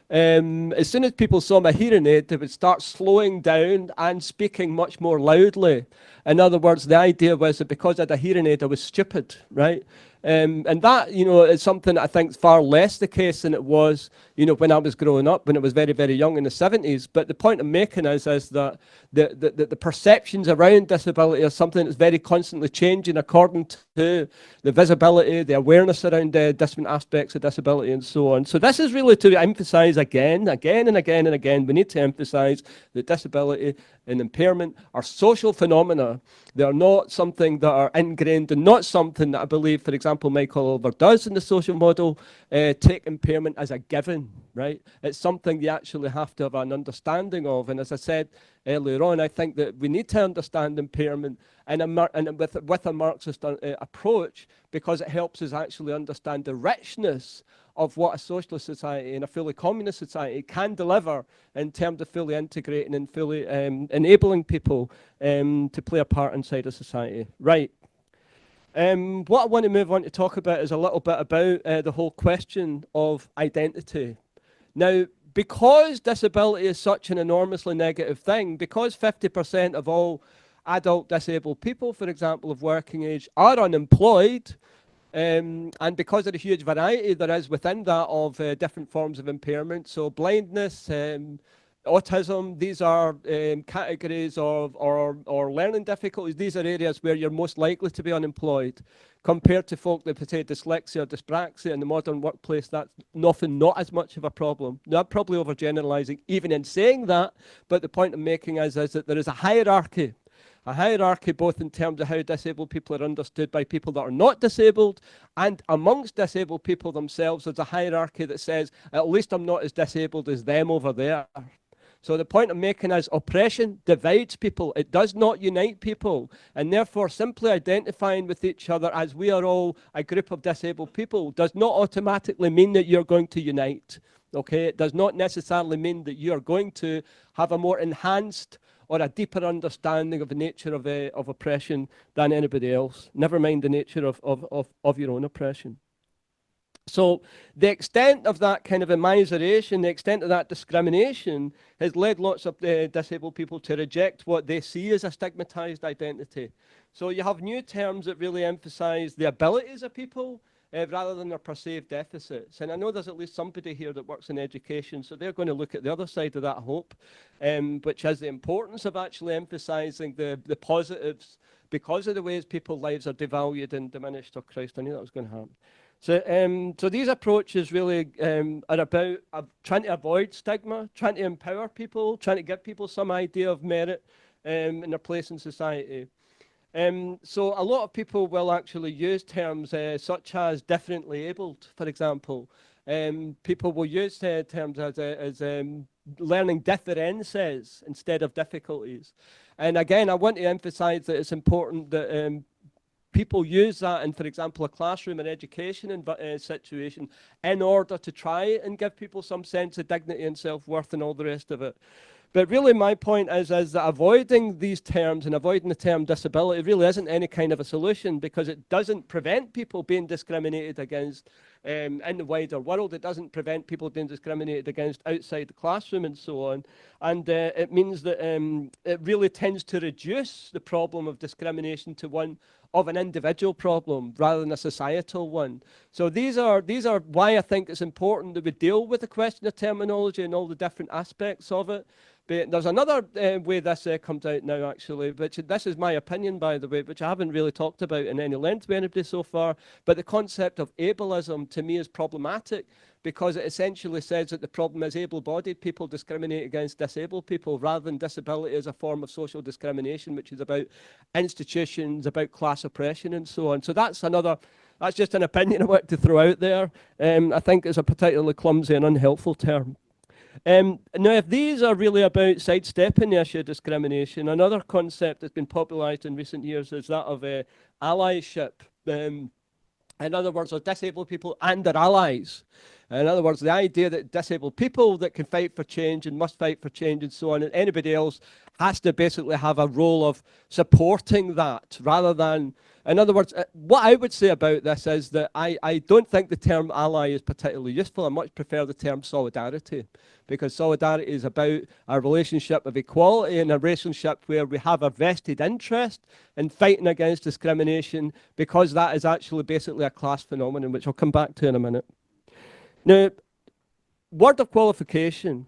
as soon as people saw my hearing aid, they would start slowing down and speaking much more loudly. In other words, the idea was that because I had a hearing aid, I was stupid, right? And that, is something that I think is far less the case than it was, when I was growing up, when I was very, very young in the 70s. But the point I'm making is that the perceptions around disability are something that's very constantly changing according to the visibility, the awareness around different aspects of disability and so on. So this is really to emphasize again and again, we need to emphasize that disability and impairment are social phenomena. They are not something that are ingrained and not something that I believe, for example, Michael Oliver does in the social model, take impairment as a given, right? It's something you actually have to have an understanding of. And as I said earlier on, I think that we need to understand impairment with a Marxist approach because it helps us actually understand the richness of what a socialist society and a fully communist society can deliver in terms of fully integrating and fully enabling people to play a part inside a society. Right. What I want to move on to talk about is a little bit about the whole question of identity. Now, because disability is such an enormously negative thing, because 50% of all adult disabled people, for example, of working age, are unemployed, and because of the huge variety there is within that of different forms of impairment, so blindness, autism, these are categories of or learning difficulties. These are areas where you're most likely to be unemployed. Compared to folk that say dyslexia or dyspraxia in the modern workplace, that's often not as much of a problem. Now, I'm probably overgeneralizing even in saying that, but the point I'm making is that there is a hierarchy both in terms of how disabled people are understood by people that are not disabled, and amongst disabled people themselves, there's a hierarchy that says, at least I'm not as disabled as them over there. So the point I'm making is oppression divides people. It does not unite people. And therefore, simply identifying with each other as we are all a group of disabled people does not automatically mean that you're going to unite. Okay? It does not necessarily mean that you are going to have a more enhanced or a deeper understanding of the nature of oppression than anybody else. Never mind the nature of your own oppression. So the extent of that kind of immiseration, the extent of that discrimination has led lots of disabled people to reject what they see as a stigmatized identity. So you have new terms that really emphasize the abilities of people rather than their perceived deficits. And I know there's at least somebody here that works in education, so they're going to look at the other side of that hope, which is the importance of actually emphasizing the positives because of the ways people's lives are devalued and diminished. Oh Christ, I knew that was going to happen. So these approaches really are about trying to avoid stigma, trying to empower people, trying to give people some idea of merit in their place in society. So a lot of people will actually use terms such as differently abled, for example. People will use terms as learning differences instead of difficulties. And again, I want to emphasize that it's important that people use that in, for example, a classroom and education situation in order to try and give people some sense of dignity and self-worth and all the rest of it. But really my point is that avoiding these terms and avoiding the term disability really isn't any kind of a solution, because it doesn't prevent people being discriminated against in the wider world. It doesn't prevent people being discriminated against outside the classroom and so on. And it means that it really tends to reduce the problem of discrimination to one of an individual problem rather than a societal one. So these are why I think it's important that we deal with the question of terminology and all the different aspects of it. But there's another way this comes out now, actually, which this is my opinion, by the way, which I haven't really talked about in any length with anybody so far. But the concept of ableism to me is problematic, because it essentially says that the problem is able-bodied people discriminate against disabled people, rather than disability as a form of social discrimination, which is about institutions, about class oppression and so on. So that's just an opinion I want to throw out there. I think it's a particularly clumsy and unhelpful term. Now, if these are really about sidestepping the issue of discrimination, another concept that's been popularised in recent years is that of allyship. In other words, of disabled people and their allies. In other words, the idea that disabled people that can fight for change and must fight for change and so on, and anybody else has to basically have a role of supporting that, rather than, in other words, what I would say about this is that I don't think the term ally is particularly useful. I much prefer the term solidarity, because solidarity is about a relationship of equality and a relationship where we have a vested interest in fighting against discrimination, because that is actually basically a class phenomenon, which I'll come back to in a minute. Now, word of qualification.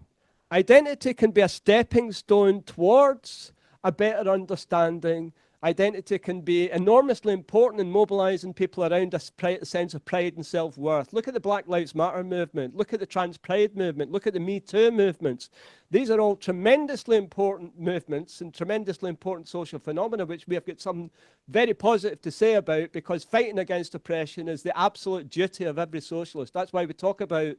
Identity can be a stepping stone towards a better understanding. Identity can be enormously important in mobilizing people around a sense of pride and self-worth. Look at the Black Lives Matter movement. Look at the Trans Pride movement. Look at the Me Too movements. These are all tremendously important movements and tremendously important social phenomena, which we have got something very positive to say about, because fighting against oppression is the absolute duty of every socialist. That's why we talk about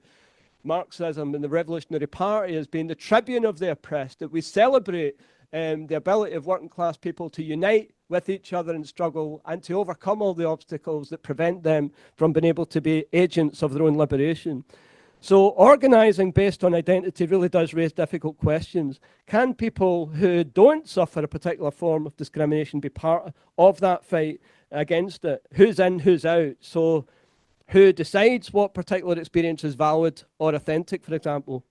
Marxism and the Revolutionary Party as being the tribune of the oppressed, that we celebrate the ability of working class people to unite with each other and struggle, and to overcome all the obstacles that prevent them from being able to be agents of their own liberation. So organising based on identity really does raise difficult questions. Can people who don't suffer a particular form of discrimination be part of that fight against it? Who's in, who's out? So who decides what particular experience is valid or authentic, for example?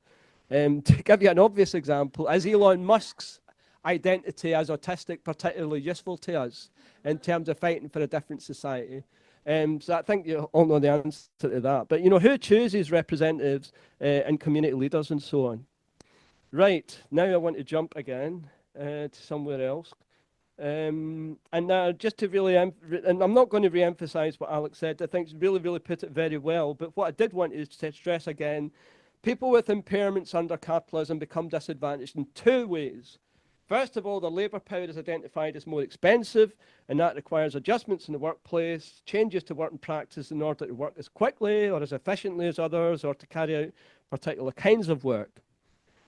To give you an obvious example, is Elon Musk's identity as autistic particularly useful to us in terms of fighting for a different society? So I think you all know the answer to that. But, you know, who chooses representatives and community leaders and so on? Right, now I want to jump again to somewhere else. And just to really, and I'm not going to re-emphasize what Alex said. I think he's really put it very well. But what I did want is to stress again, people with impairments under capitalism become disadvantaged in two ways. First of all, the labour power is identified as more expensive, and that requires adjustments in the workplace, changes to working practice in order to work as quickly or as efficiently as others, or to carry out particular kinds of work.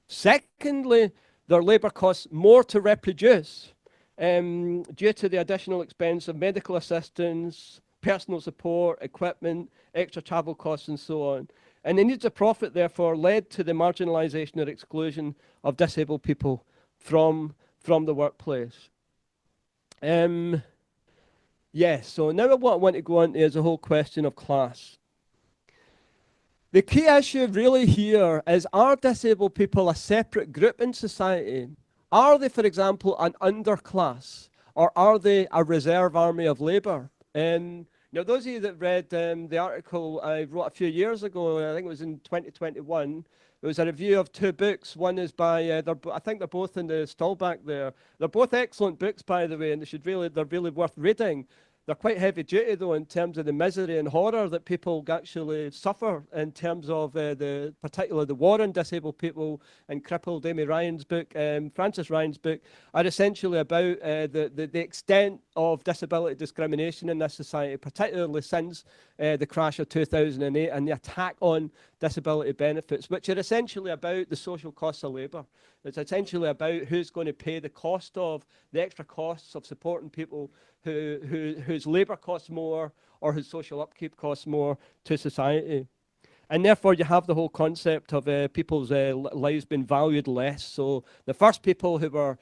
Secondly, their labour costs more to reproduce due to the additional expense of medical assistance, personal support, equipment, extra travel costs, and so on. And the needs of profit, therefore, led to the marginalisation or exclusion of disabled people from the workplace. Yes, so now what I want to go on is a whole question of class. The key issue really here is, are disabled people a separate group in society? Are they, for example, an underclass, or are they a reserve army of labour? Now, those of you that read the article I wrote a few years ago, I think it was in 2021, it was a review of two books. One is by, I think they're both in the stall back there. They're both excellent books, by the way, and they're really worth reading. They're quite heavy duty, though, in terms of the misery and horror that people actually suffer in terms of particularly the war on disabled people and crippled. Amy Ryan's book, Frances Ryan's book, are essentially about the extent of disability discrimination in this society, particularly since the crash of 2008 and the attack on disability benefits, which are essentially about the social costs of labour. It's essentially about who's going to pay the cost of the extra costs of supporting people whose labour costs more or whose social upkeep costs more to society. And therefore, you have the whole concept of people's lives being valued less. So the first people who were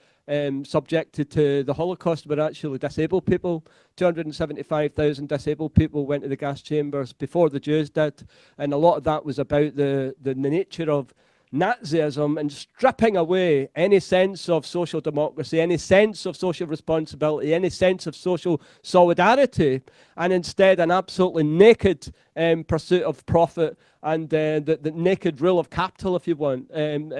subjected to the Holocaust were actually disabled people. 275,000 disabled people went to the gas chambers before the Jews did. And a lot of that was about the nature of Nazism and stripping away any sense of social democracy, any sense of social responsibility, any sense of social solidarity, and instead an absolutely naked pursuit of profit and the naked rule of capital, if you want, and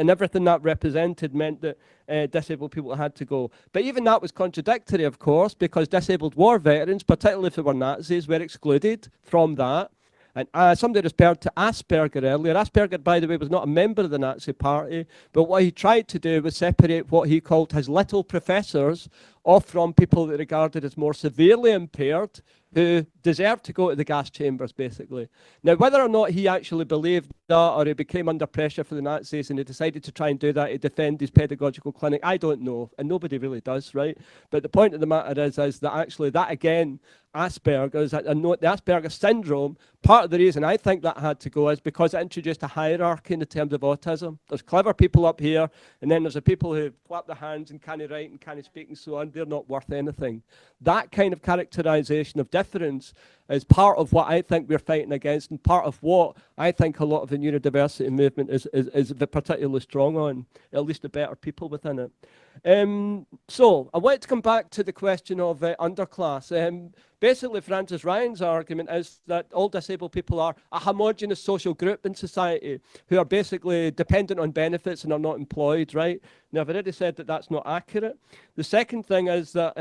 everything that represented meant that disabled people had to go. But even that was contradictory, of course, because disabled war veterans, particularly if they were Nazis, were excluded from that. And somebody referred to Asperger earlier. Asperger, by the way, was not a member of the Nazi Party, but what he tried to do was separate what he called his little professors off from people that regarded as more severely impaired, who deserved to go to the gas chambers, basically. Now, whether or not he actually believed that, or he became under pressure for the Nazis and he decided to try and do that to defend his pedagogical clinic, I don't know, and nobody really does, right? But the point of the matter is that actually that, again, Asperger's, the Asperger syndrome, part of the reason I think that had to go is because it introduced a hierarchy in the terms of autism. There's clever people up here, and then there's the people who flap their hands and can't write and can't speak and so on. They're not worth anything. That kind of characterization of difference is part of what I think we're fighting against, and part of what I think a lot of the neurodiversity movement is particularly strong on, at least the better people within it. So I want to come back to the question of underclass. Basically, Frances Ryan's argument is that all disabled people are a homogenous social group in society who are basically dependent on benefits and are not employed, right? Now, I've already said that that's not accurate. The second thing is that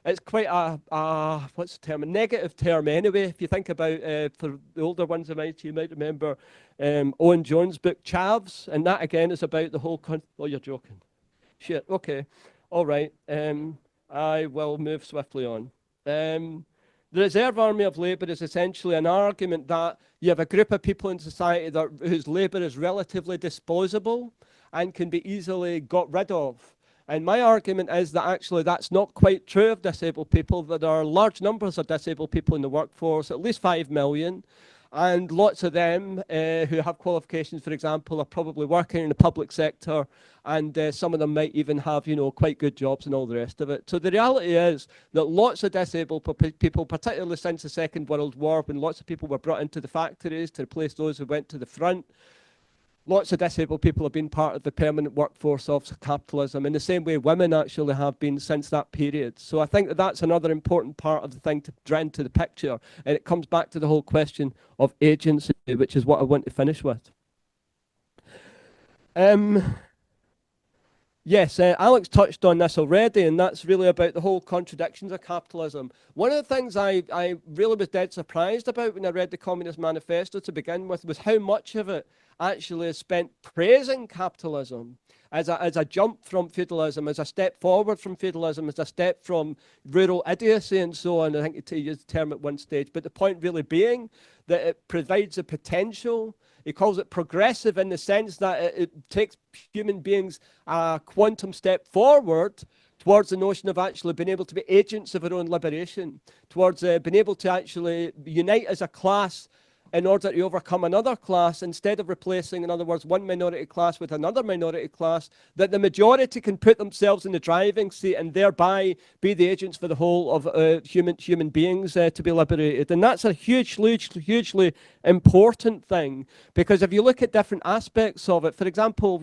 it's quite what's the term? A negative term anyway. If you think about, for the older ones of you might remember Owen Jones' book, Chavs, and that again is about the whole, oh, you're joking. Shit, okay. All right. I will move swiftly on. The reserve army of labour is essentially an argument that you have a group of people in society whose labour is relatively disposable and can be easily got rid of. And my argument is that actually that's not quite true of disabled people, that there are large numbers of disabled people in the workforce, at least 5 million. And lots of them who have qualifications, for example, are probably working in the public sector, and some of them might even have, quite good jobs and all the rest of it. So the reality is that lots of disabled people, particularly since the Second World War, when lots of people were brought into the factories to replace those who went to the front, lots of disabled people have been part of the permanent workforce of capitalism in the same way women actually have been since that period. So I think that that's another important part of the thing to draw into the picture. And it comes back to the whole question of agency, which is what I want to finish with. Yes, Alex touched on this already, and that's really about the whole contradictions of capitalism. One of the things I really was dead surprised about when I read the Communist Manifesto to begin with was how much of it actually is spent praising capitalism as a jump from feudalism, as a step forward from feudalism, as a step from rural idiocy and so on. I think he used the term at one stage, but the point really being that it provides a potential. He calls it progressive in the sense that it takes human beings a quantum step forward towards the notion of actually being able to be agents of our own liberation, towards being able to actually unite as a class in order to overcome another class, instead of replacing, in other words, one minority class with another minority class, that the majority can put themselves in the driving seat and thereby be the agents for the whole of human beings to be liberated. And that's a hugely important thing, because if you look at different aspects of it, for example,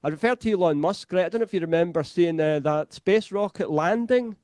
I referred to Elon Musk, right? I don't know if you remember seeing that space rocket landing.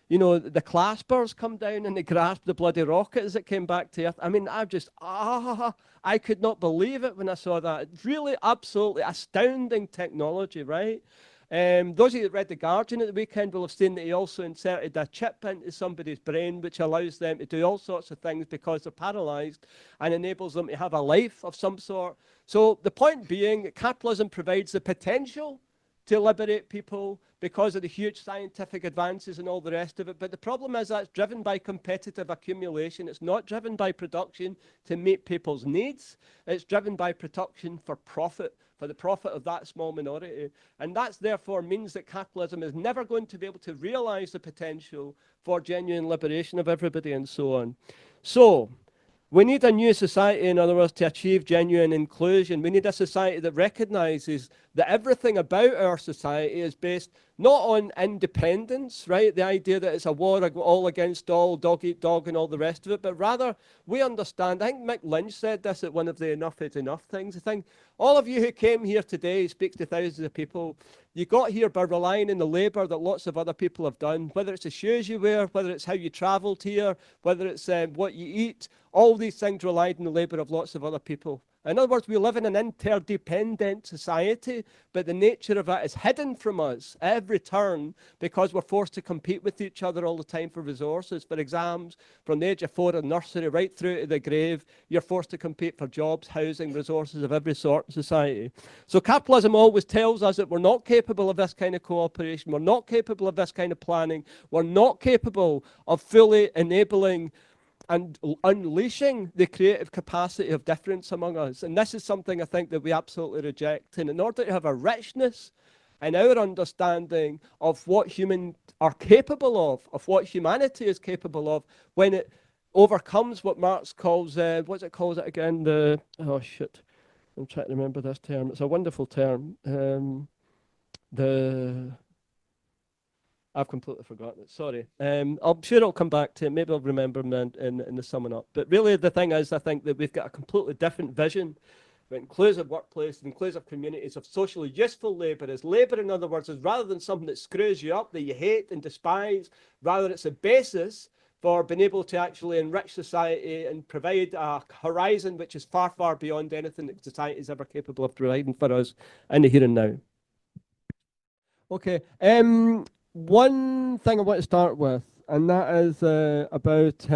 The claspers come down and they grasp the bloody rocket as it came back to Earth. I mean, I could not believe it when I saw that. Really, absolutely astounding technology, right? Those of you that read The Guardian at the weekend will have seen that he also inserted a chip into somebody's brain, which allows them to do all sorts of things because they're paralyzed and enables them to have a life of some sort. So the point being that capitalism provides the potential to liberate people because of the huge scientific advances and all the rest of it. But the problem is that's driven by competitive accumulation. It's not driven by production to meet people's needs. It's driven by production for profit, for the profit of that small minority. And that therefore means that capitalism is never going to be able to realize the potential for genuine liberation of everybody and so on. So we need a new society, in other words, to achieve genuine inclusion. We need a society that recognizes that everything about our society is based not on independence, right? The idea that it's a war all against all, dog eat dog and all the rest of it, but rather we understand, I think Mick Lynch said this at one of the Enough is Enough things. I think all of you who came here today, speaks to thousands of people, you got here by relying on the labour that lots of other people have done, whether it's the shoes you wear, whether it's how you travelled here, whether it's what you eat, all these things relied on the labour of lots of other people. In other words, we live in an interdependent society, but the nature of it is hidden from us every turn because we're forced to compete with each other all the time for resources, for exams, from the age of 4 in nursery right through to the grave. You're forced to compete for jobs, housing, resources of every sort in society. So capitalism always tells us that we're not capable of this kind of cooperation, we're not capable of this kind of planning, we're not capable of fully enabling and unleashing the creative capacity of difference among us. And this is something I think that we absolutely reject. And in order to have a richness in our understanding of what humans are capable of what humanity is capable of, when it overcomes what Marx calls, what's it calls it again? I'm trying to remember this term. It's a wonderful term. I've completely forgotten it, sorry. I'm sure I'll come back to it. Maybe I'll remember them in the summing up. But really the thing is, I think that we've got a completely different vision of inclusive workplace, inclusive communities, of socially useful labour. As labour, in other words, is rather than something that screws you up, that you hate and despise, rather it's a basis for being able to actually enrich society and provide a horizon which is far, far beyond anything that society is ever capable of providing for us in the here and now. Okay. One thing I want to start with, and that is about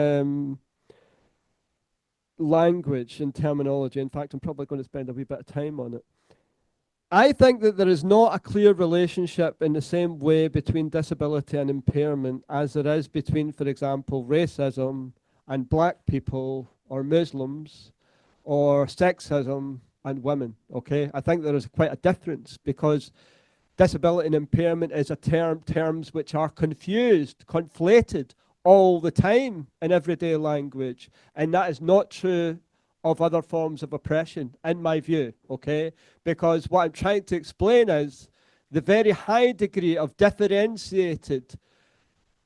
language and terminology. In fact, I'm probably going to spend a wee bit of time on it. I think that there is not a clear relationship in the same way between disability and impairment as there is between, for example, racism and black people or Muslims or sexism and women, okay? I think there is quite a difference because disability and impairment is terms which are conflated all the time in everyday language. And that is not true of other forms of oppression, in my view, okay? Because what I'm trying to explain is the very high degree of differentiated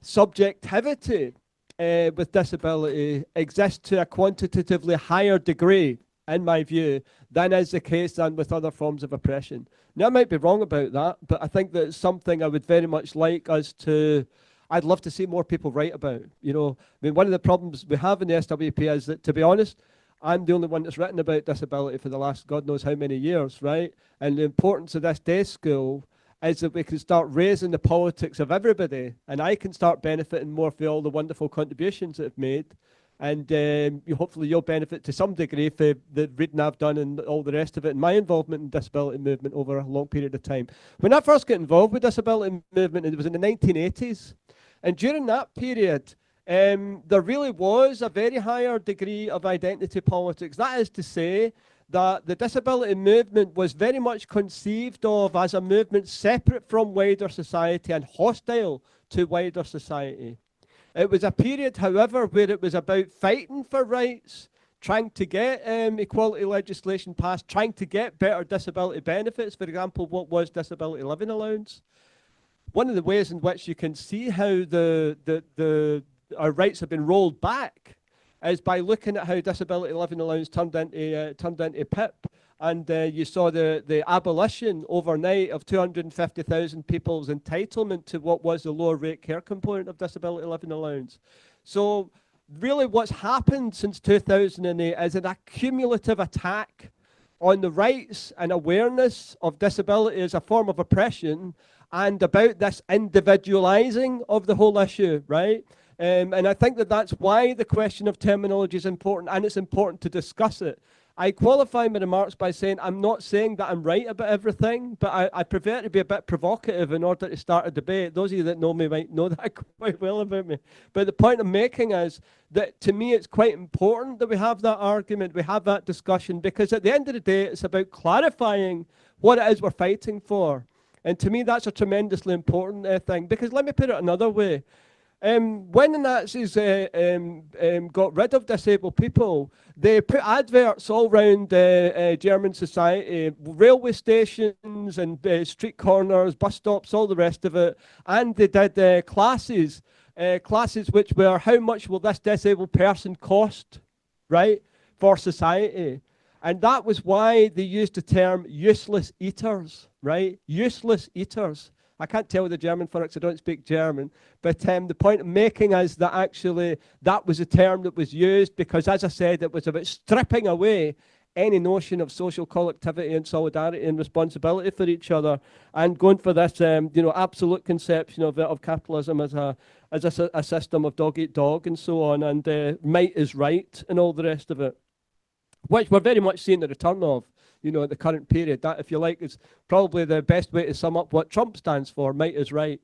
subjectivity with disability exists to a quantitatively higher degree, in my view, than is the case than with other forms of oppression. Now, I might be wrong about that, but I think that it's something I would very much like us to, I'd love to see more people write about. You know, I mean, one of the problems we have in the SWP is that, to be honest, I'm the only one that's written about disability for the last God knows how many years, right? And the importance of this day school is that we can start raising the politics of everybody, and I can start benefiting more for all the wonderful contributions that I've made. And hopefully you'll benefit to some degree for the reading I've done and all the rest of it, and my involvement in disability movement over a long period of time. When I first got involved with disability movement, it was in the 1980s. And during that period, there really was a very higher degree of identity politics. That is to say that the disability movement was very much conceived of as a movement separate from wider society and hostile to wider society. It was a period, however, where it was about fighting for rights, trying to get equality legislation passed, trying to get better disability benefits. For example, what was disability living allowance? One of the ways in which you can see how our rights have been rolled back is by looking at how disability living allowance turned into PIP. And you saw the abolition overnight of 250,000 people's entitlement to what was the lower rate care component of disability living allowance. So really what's happened since 2008 is an accumulative attack on the rights and awareness of disability as a form of oppression, and about this individualizing of the whole issue, right? And I think that that's why the question of terminology is important, and it's important to discuss it. I qualify my remarks by saying I'm not saying that I'm right about everything, but I prefer to be a bit provocative in order to start a debate. Those of you that know me might know that quite well about me. But the point I'm making is that to me it's quite important that we have that argument, we have that discussion, because at the end of the day it's about clarifying what it is we're fighting for. And to me that's a tremendously important thing, because let me put it another way. When the Nazis got rid of disabled people, they put adverts all around German society, railway stations and street corners, bus stops, all the rest of it. And they did classes which were, how much will this disabled person cost, right, for society? And that was why they used the term useless eaters, right? Useless eaters. I can't tell the German for it because I don't speak German, but the point I'm making is that actually that was a term that was used because, as I said, it was about stripping away any notion of social collectivity and solidarity and responsibility for each other, and going for this, absolute conception of capitalism as a system of dog eat dog and so on, and might is right and all the rest of it, which we're very much seeing the return of. At the current period, that, if you like, is probably the best way to sum up what Trump stands for. Might is right,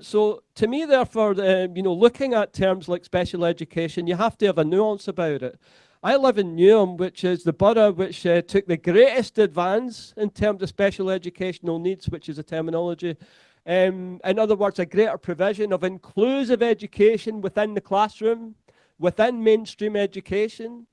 So to me, therefore, looking at terms like special education, you have to have a nuance about it. I live in Newham, which is the borough which took the greatest advance in terms of special educational needs, which is a terminology. In other words, a greater provision of inclusive education within the classroom, within mainstream education.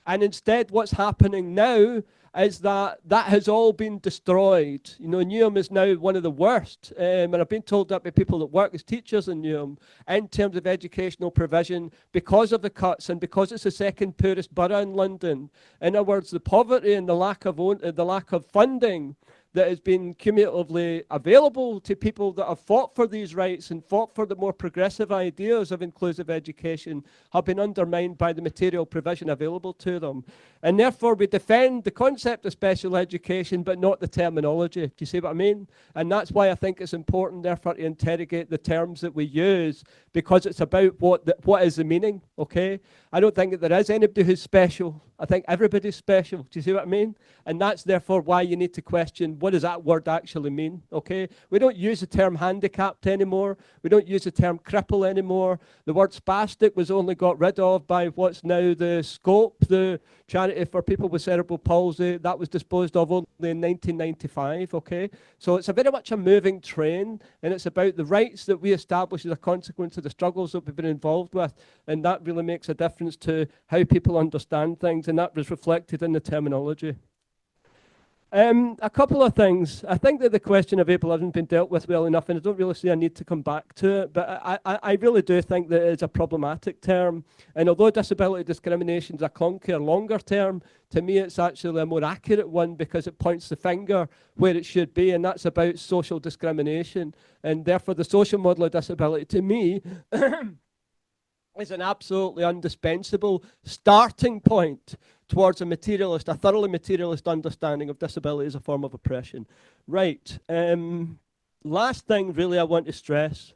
And instead, what's happening now is that has all been destroyed. Newham is now one of the worst, and I've been told that by people that work as teachers in Newham, in terms of educational provision, because of the cuts and because it's the second poorest borough in London. In other words, the poverty and the lack of funding that has been cumulatively available to people that have fought for these rights and fought for the more progressive ideas of inclusive education have been undermined by the material provision available to them. And therefore we defend the concept of special education, but not the terminology. Do you see what I mean? And that's why I think it's important, therefore, to interrogate the terms that we use, because it's about what is the meaning, okay? I don't think that there is anybody who's special. I think everybody's special. Do you see what I mean? And that's therefore why you need to question, what does that word actually mean, okay? We don't use the term handicapped anymore. We don't use the term cripple anymore. The word spastic was only got rid of by what's now the Scope, the charity for people with cerebral palsy. That was disposed of only in 1995, okay? So it's a very much a moving train, and it's about the rights that we establish as a consequence of the struggles that we've been involved with, and that really makes a difference to how people understand things, and that was reflected in the terminology. A couple of things. I think that the question of ableism hasn't been dealt with well enough, and I don't really see a need to come back to it, but I really do think that it's a problematic term. And although disability discrimination is a clunkier, longer term, to me it's actually a more accurate one, because it points the finger where it should be, and that's about social discrimination. And therefore the social model of disability, to me, is an absolutely indispensable starting point towards a thoroughly materialist understanding of disability as a form of oppression. Right. Last thing really I want to stress.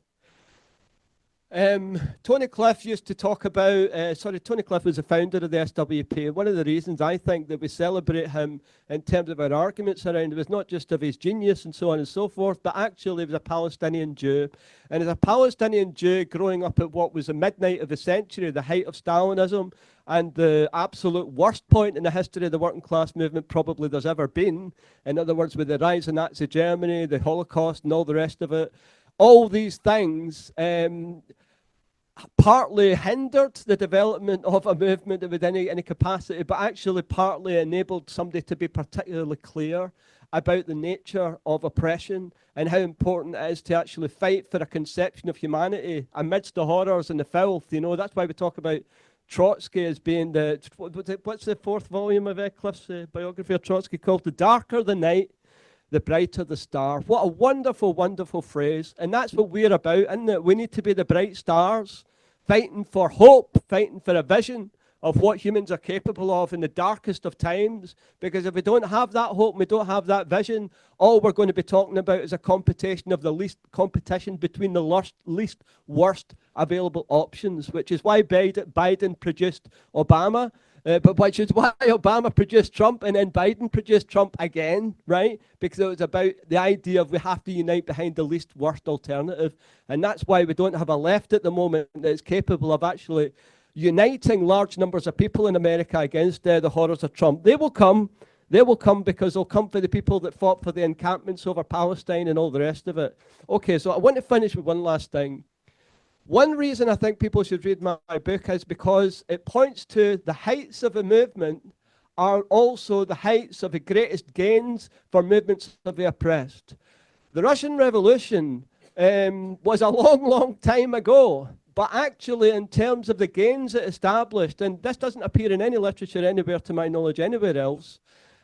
Tony Cliff used to talk about, Tony Cliff was the founder of the SWP. One of the reasons I think that we celebrate him in terms of our arguments around it was not just of his genius and so on and so forth, but actually he was a Palestinian Jew. And as a Palestinian Jew growing up at what was the midnight of the century, the height of Stalinism, and the absolute worst point in the history of the working class movement probably there's ever been, in other words, with the rise of Nazi Germany, the Holocaust and all the rest of it, all these things partly hindered the development of a movement with any capacity, but actually partly enabled somebody to be particularly clear about the nature of oppression and how important it is to actually fight for a conception of humanity amidst the horrors and the filth. That's why we talk about Trotsky as being what's the fourth volume of Cliff's biography of Trotsky called? The darker the night, the brighter the star. What a wonderful, wonderful phrase. And that's what we're about, isn't it? We need to be the bright stars, fighting for hope, fighting for a vision of what humans are capable of in the darkest of times. Because if we don't have that hope, and we don't have that vision, all we're going to be talking about is a competition between the least worst available options, which is why Biden produced Obama. But which is why Obama produced Trump and then Biden produced Trump again, right? Because it was about the idea of we have to unite behind the least worst alternative. And that's why we don't have a left at the moment that is capable of actually uniting large numbers of people in America against the horrors of Trump. They will come because they'll come for the people that fought for the encampments over Palestine and all the rest of it. Okay, so I want to finish with one last thing. One reason I think people should read my book is because it points to the heights of a movement are also the heights of the greatest gains for movements of the oppressed. The Russian Revolution was a long, long time ago, but actually in terms of the gains it established, and this doesn't appear in any literature anywhere to my knowledge anywhere else,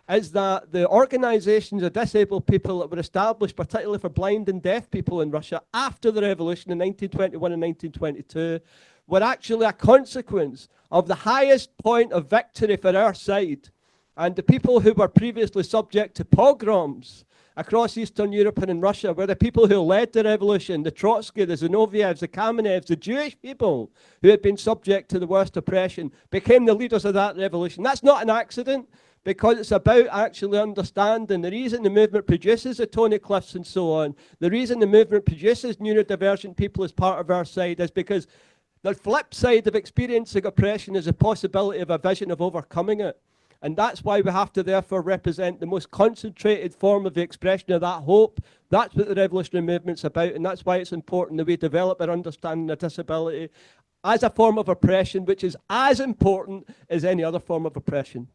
is that the organizations of disabled people that were established, particularly for blind and deaf people in Russia after the revolution in 1921 and 1922, were actually a consequence of the highest point of victory for our side. And the people who were previously subject to pogroms across Eastern Europe and in Russia were the people who led the revolution, the Trotsky, the Zinovievs, the Kamenevs, the Jewish people who had been subject to the worst oppression, became the leaders of that revolution. That's not an accident, because it's about actually understanding the reason the movement produces the Tony Cliffs and so on, the reason the movement produces neurodivergent people as part of our side is because the flip side of experiencing oppression is the possibility of a vision of overcoming it. And that's why we have to therefore represent the most concentrated form of the expression of that hope. That's what the revolutionary movement's about, and that's why it's important that we develop our understanding of disability as a form of oppression, which is as important as any other form of oppression.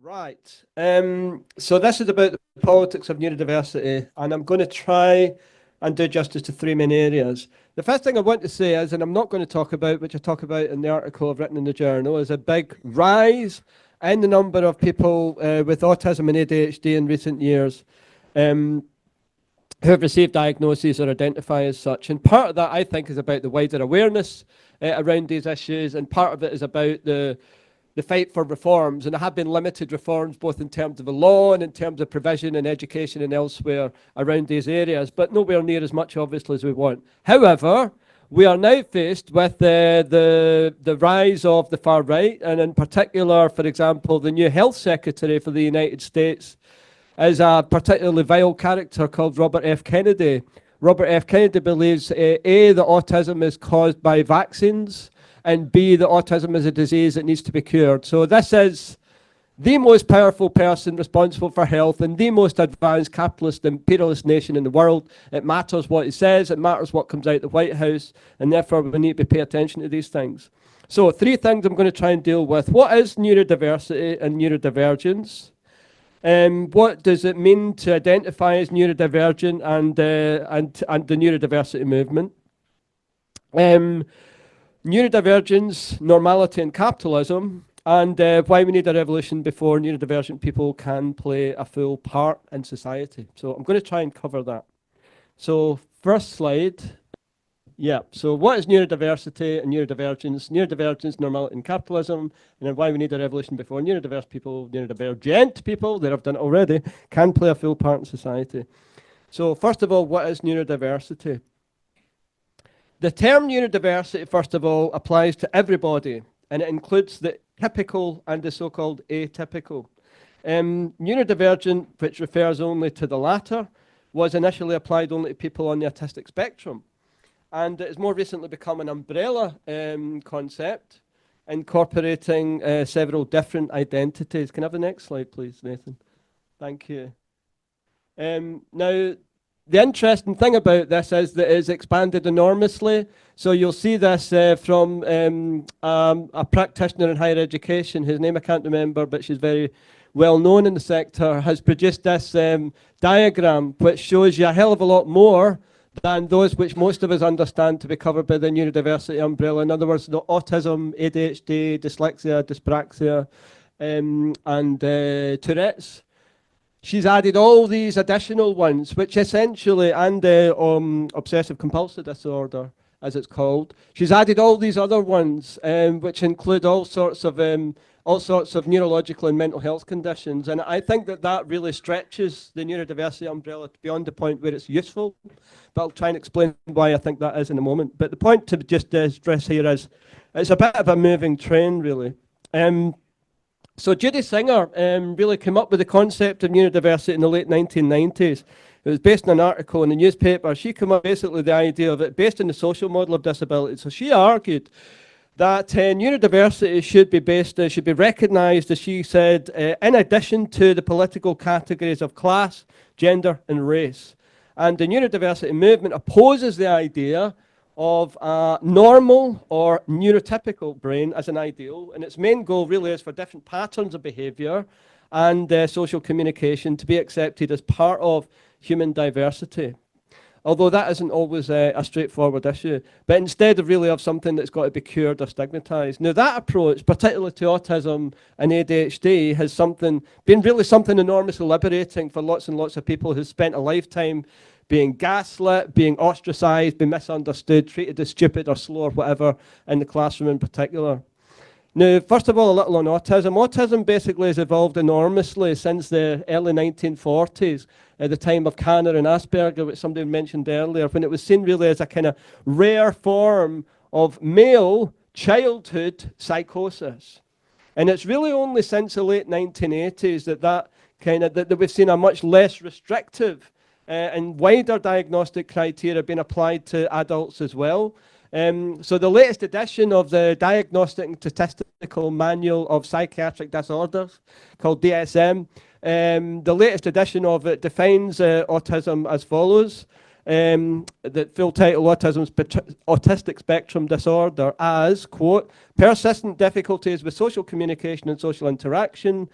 Right, so this is about the politics of neurodiversity, and I'm going to try and do justice to three main areas. The first thing I want to say is, and I'm not going to talk about, which I talk about in the article I've written in the journal, is a big rise in the number of people with autism and ADHD in recent years who have received diagnoses or identify as such. And part of that, I think, is about the wider awareness around these issues, and part of it is about the fight for reforms, and there have been limited reforms both in terms of the law and in terms of provision and education and elsewhere around these areas, but nowhere near as much obviously as we want. However, we are now faced with the rise of the far right, and in particular, for example, the new health secretary for the United States is a particularly vile character called Robert F. Kennedy. Robert F. Kennedy believes A, that autism is caused by vaccines, and B, that autism is a disease that needs to be cured. So this is the most powerful person responsible for health and the most advanced capitalist imperialist nation in the world. It matters what he says, it matters what comes out of the White House, and therefore we need to pay attention to these things. So three things I'm going to try and deal with. What is neurodiversity and neurodivergence? What does it mean to identify as neurodivergent and the neurodiversity movement? Neurodivergence, normality and capitalism, and why we need a revolution before neurodivergent people can play a full part in society. So I'm going to try and cover that. So first slide. Yeah, so what is neurodiversity and neurodivergence? Neurodivergence, normality and capitalism, and then why we need a revolution before neurodiverse people, neurodivergent people, that have done it already, can play a full part in society. So first of all, what is neurodiversity? The term neurodiversity, first of all, applies to everybody, and it includes the typical and the so-called atypical. Neurodivergent, which refers only to the latter, was initially applied only to people on the autistic spectrum. And it has more recently become an umbrella concept, incorporating several different identities. Can I have the next slide, please, Nathan? Thank you. Now, the interesting thing about this is that it's expanded enormously. So you'll see this from a practitioner in higher education, whose name I can't remember, but she's very well known in the sector, has produced this diagram, which shows you a hell of a lot more than those which most of us understand to be covered by the neurodiversity umbrella. In other words, the autism, ADHD, dyslexia, dyspraxia, and Tourette's. She's added all these additional ones, which essentially, and obsessive compulsive disorder, as it's called. She's added all these other ones, which include all sorts of neurological and mental health conditions. And I think that really stretches the neurodiversity umbrella beyond the point where it's useful. But I'll try and explain why I think that is in a moment. But the point to just stress here is it's a bit of a moving train, really. So Judy Singer really came up with the concept of neurodiversity in the late 1990s. It was based on an article in the newspaper. She came up basically the idea of it based on the social model of disability. So she argued that neurodiversity should be recognised, as she said, in addition to the political categories of class, gender, and race. And the neurodiversity movement opposes the idea of a normal or neurotypical brain as an ideal, and its main goal really is for different patterns of behaviour and social communication to be accepted as part of human diversity. Although that isn't always a straightforward issue, but instead of something that's got to be cured or stigmatised. Now that approach, particularly to autism and ADHD, has been really something enormously liberating for lots and lots of people who spent a lifetime being gaslit, being ostracised, being misunderstood, treated as stupid or slow or whatever in the classroom in particular. Now, first of all, a little on autism. Autism basically has evolved enormously since the early 1940s, at the time of Kanner and Asperger, which somebody mentioned earlier, when it was seen really as a kind of rare form of male childhood psychosis. And it's really only since the late 1980s that we've seen a much less restrictive and wider diagnostic criteria being applied to adults as well. So the latest edition of the Diagnostic and Statistical Manual of Psychiatric Disorders, called DSM, the latest edition of it defines autism as follows. The full title, Autistic Spectrum Disorder, as, quote, persistent difficulties with social communication and social interaction,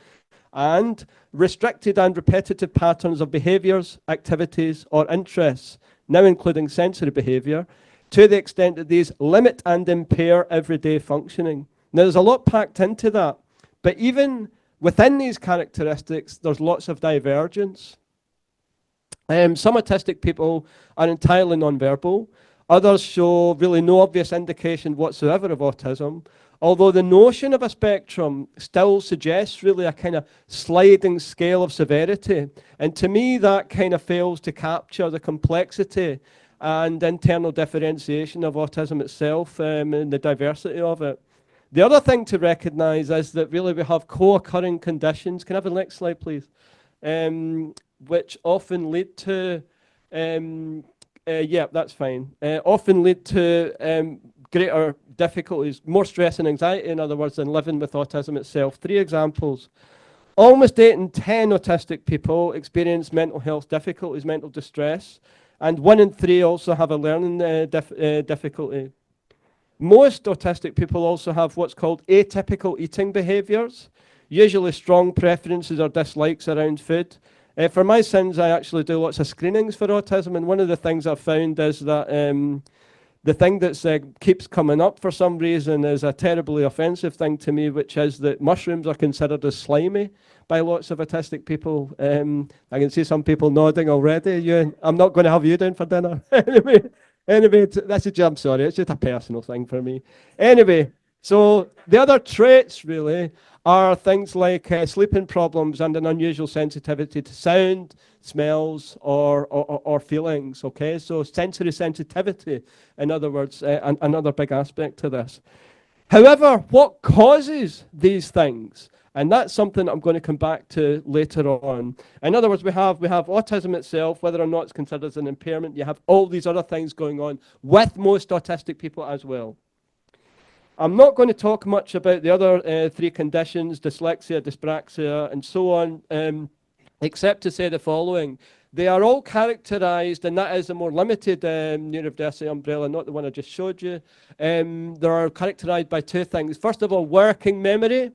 and restricted and repetitive patterns of behaviours, activities, or interests, now including sensory behaviour, to the extent that these limit and impair everyday functioning. Now, there's a lot packed into that, but even within these characteristics, there's lots of divergence. Some autistic people are entirely nonverbal. Others show really no obvious indication whatsoever of autism, although the notion of a spectrum still suggests really a kind of sliding scale of severity. And to me, that kind of fails to capture the complexity and internal differentiation of autism itself and the diversity of it. The other thing to recognise is that really we have co-occurring conditions. Can I have the next slide, please? Which often lead to, yeah, that's fine. Often lead to greater difficulties, more stress and anxiety, in other words, than living with autism itself. 3 examples. Almost 8 in 10 autistic people experience mental health difficulties, mental distress, and 1 in 3 also have a learning difficulty. Most autistic people also have what's called atypical eating behaviours, usually strong preferences or dislikes around food. For my sins, I actually do lots of screenings for autism, and one of the things I've found is that the thing that keeps coming up for some reason is a terribly offensive thing to me, which is that mushrooms are considered as slimy by lots of autistic people. I can see some people nodding already. I'm not going to have you down for dinner. Anyway, that's a job, sorry. It's just a personal thing for me. Anyway, so the other traits really are things like sleeping problems and an unusual sensitivity to sound, smells, or feelings, okay? So sensory sensitivity, in other words, another big aspect to this. However, what causes these things? And that's something I'm going to come back to later on. In other words, we have autism itself, whether or not it's considered as an impairment. You have all these other things going on with most autistic people as well. I'm not going to talk much about the other 3 conditions, dyslexia, dyspraxia, and so on, except to say the following. They are all characterized, and that is a more limited neurodiversity umbrella, not the one I just showed you. They are characterized by 2 things. First of all, working memory.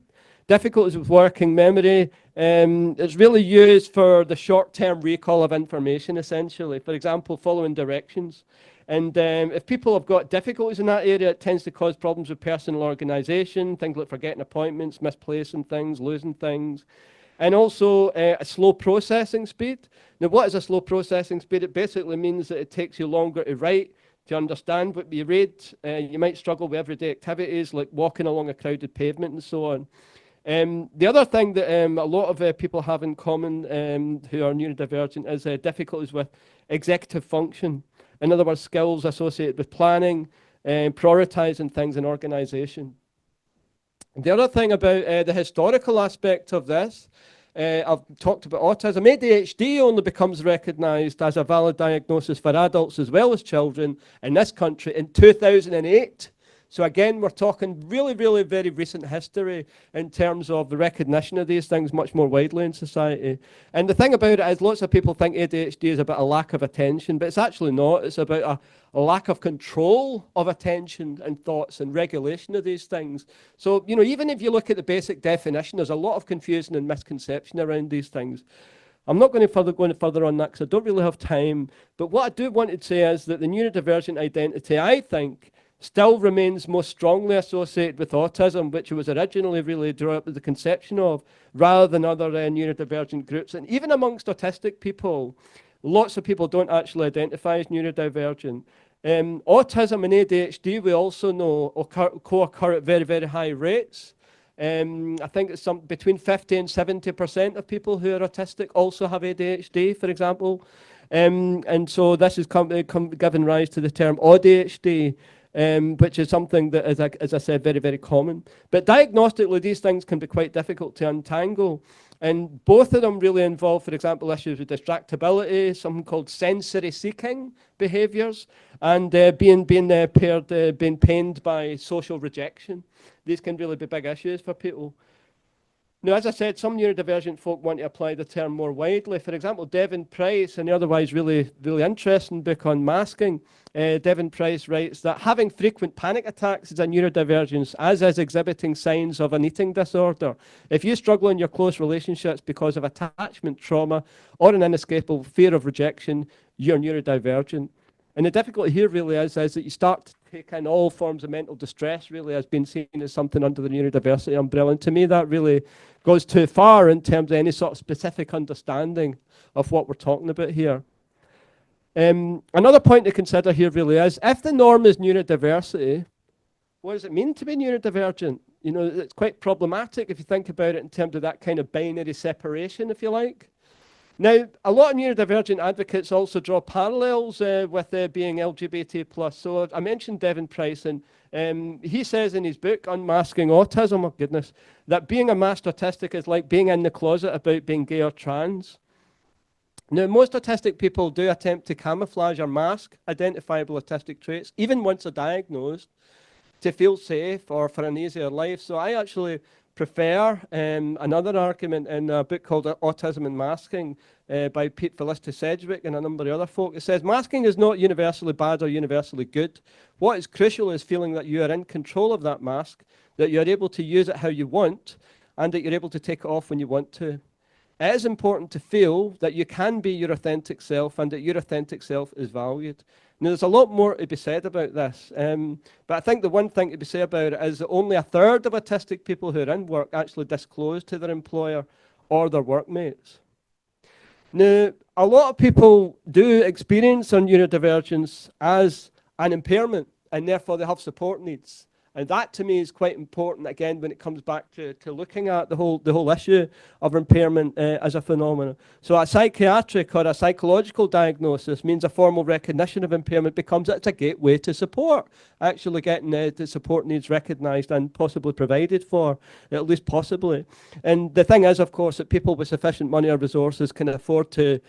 Difficulties with working memory. It's really used for the short-term recall of information, essentially. For example, following directions. And if people have got difficulties in that area, it tends to cause problems with personal organisation, things like forgetting appointments, misplacing things, losing things. And also a slow processing speed. Now, what is a slow processing speed? It basically means that it takes you longer to write, to understand what we read. You might struggle with everyday activities like walking along a crowded pavement and so on. The other thing that a lot of people have in common who are neurodivergent is difficulties with executive function. In other words, skills associated with planning, prioritizing things in organization. The other thing about the historical aspect of this, I've talked about autism. ADHD only becomes recognised as a valid diagnosis for adults as well as children in this country in 2008. So again, we're talking really, really very recent history in terms of the recognition of these things much more widely in society. And the thing about it is lots of people think ADHD is about a lack of attention, but it's actually not. It's about a lack of control of attention and thoughts and regulation of these things. So, you know, even if you look at the basic definition, there's a lot of confusion and misconception around these things. I'm not going to further on that because I don't really have time. But what I do want to say is that the neurodivergent identity, I think, still remains most strongly associated with autism, which was originally really drawn up with the conception of, rather than other neurodivergent groups. And even amongst autistic people, lots of people don't actually identify as neurodivergent. Autism and ADHD, we also know, co-occur at very, very high rates. I think it's between 50 and 70% of people who are autistic also have ADHD, for example. And so this has given rise to the term ADHD, which is something that is, as I said, very, very common. But diagnostically, these things can be quite difficult to untangle. And both of them really involve, for example, issues with distractibility, something called sensory seeking behaviours, and being pained by social rejection. These can really be big issues for people. Now, as I said, some neurodivergent folk want to apply the term more widely. For example, Devin Price, in the otherwise really, really interesting book on masking, Devin Price writes that having frequent panic attacks is a neurodivergence, as is exhibiting signs of an eating disorder. If you struggle in your close relationships because of attachment trauma or an inescapable fear of rejection, you're neurodivergent. And the difficulty here really is that you start to take in all forms of mental distress really as being seen as something under the neurodiversity umbrella. And to me, that really goes too far in terms of any sort of specific understanding of what we're talking about here. Another point to consider here really is, if the norm is neurodiversity, what does it mean to be neurodivergent? You know, it's quite problematic if you think about it in terms of that kind of binary separation, if you like. Now, a lot of neurodivergent advocates also draw parallels with being LGBT+. So I mentioned Devin Price, and he says in his book, Unmasking Autism, oh goodness, that being a masked autistic is like being in the closet about being gay or trans. Now, most autistic people do attempt to camouflage or mask identifiable autistic traits, even once they're diagnosed, to feel safe or for an easier life. So I actually prefer another argument in a book called Autism and Masking by Pete Felicity-Sedgwick and a number of other folk. It says, masking is not universally bad or universally good. What is crucial is feeling that you are in control of that mask, that you're able to use it how you want, and that you're able to take it off when you want to. It is important to feel that you can be your authentic self and that your authentic self is valued. Now, there's a lot more to be said about this, but I think the one thing to be said about it is that only a third of autistic people who are in work actually disclose to their employer or their workmates. Now, a lot of people do experience their neurodivergence as an impairment, and therefore they have support needs. And that to me is quite important, again, when it comes back to looking at the whole issue of impairment as a phenomenon. So a psychiatric or a psychological diagnosis means a formal recognition of impairment becomes it's a gateway to support, actually getting the support needs recognised and possibly provided for, at least possibly. And the thing is, of course, that people with sufficient money or resources can afford to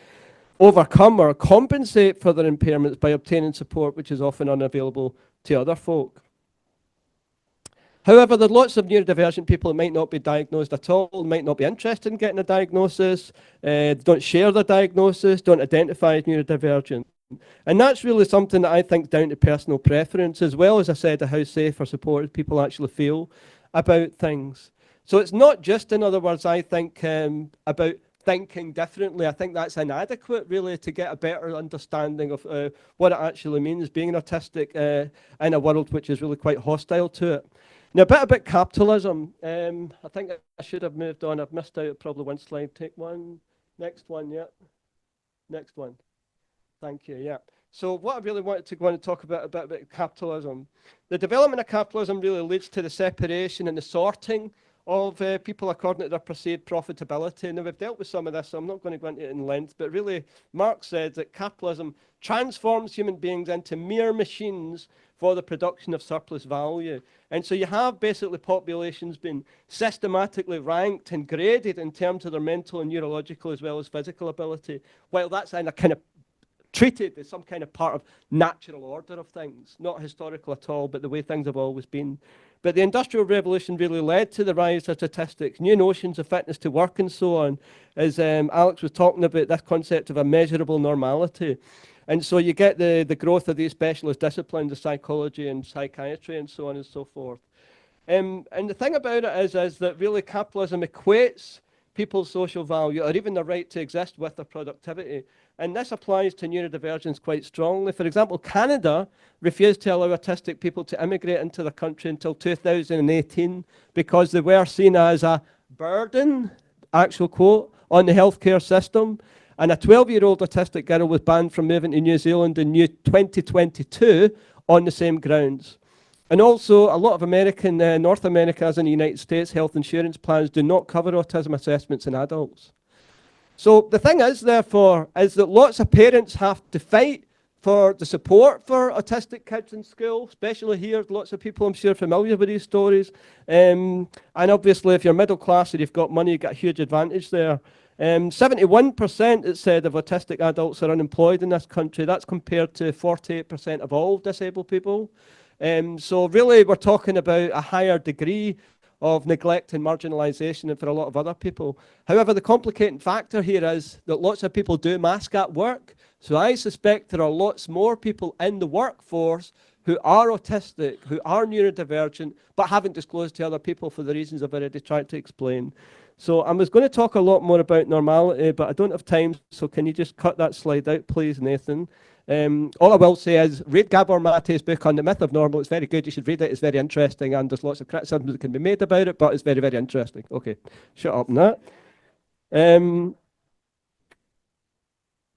overcome or compensate for their impairments by obtaining support, which is often unavailable to other folk. However, there's lots of neurodivergent people who might not be diagnosed at all, might not be interested in getting a diagnosis, don't share their diagnosis, don't identify as neurodivergent. And that's really something that I think down to personal preference, as well as I said, how safe or supported people actually feel about things. So it's not just, in other words, I think, about thinking differently. I think that's inadequate, really, to get a better understanding of what it actually means being autistic in a world which is really quite hostile to it. Now, a bit about capitalism. I think I should have moved on. I've missed out probably one slide. Take one. Next one, yeah. Next one. Thank you, yeah. So what I really wanted to go on and talk about a bit about capitalism. The development of capitalism really leads to the separation and the sorting of people according to their perceived profitability. Now, we've dealt with some of this, so I'm not going to go into it in length, but really, Marx said that capitalism transforms human beings into mere machines for the production of surplus value. And so you have basically populations being systematically ranked and graded in terms of their mental and neurological as well as physical ability, while that's in a kind of treated as some kind of part of natural order of things, not historical at all, but the way things have always been. But the Industrial Revolution really led to the rise of statistics, new notions of fitness to work and so on, as Alex was talking about, this concept of a measurable normality. And so you get the growth of these specialist disciplines of psychology and psychiatry and so on and so forth. And the thing about it is that really capitalism equates people's social value or even the right to exist with their productivity. And this applies to neurodivergence quite strongly. For example, Canada refused to allow autistic people to immigrate into the country until 2018 because they were seen as a burden, actual quote, on the healthcare system. And a 12-year-old autistic girl was banned from moving to New Zealand in 2022 on the same grounds. And also, a lot of North America, as in the United States, health insurance plans do not cover autism assessments in adults. So the thing is, therefore, is that lots of parents have to fight for the support for autistic kids in school, especially here. Lots of people, I'm sure, are familiar with these stories. And obviously, if you're middle class and you've got money, you've got a huge advantage there. 71%, it said, of autistic adults are unemployed in this country. That's compared to 48% of all disabled people. So really, we're talking about a higher degree of neglect and marginalisation than for a lot of other people. However, the complicating factor here is that lots of people do mask at work. So I suspect there are lots more people in the workforce who are autistic, who are neurodivergent, but haven't disclosed to other people for the reasons I've already tried to explain. So I was going to talk a lot more about normality, but I don't have time. So can you just cut that slide out, please, Nathan? All I will say is read Gabor Mate's book on the myth of normal. It's very good. You should read it. It's very interesting, and there's lots of criticisms that can be made about it, but it's very, very interesting. Okay, shut up on that.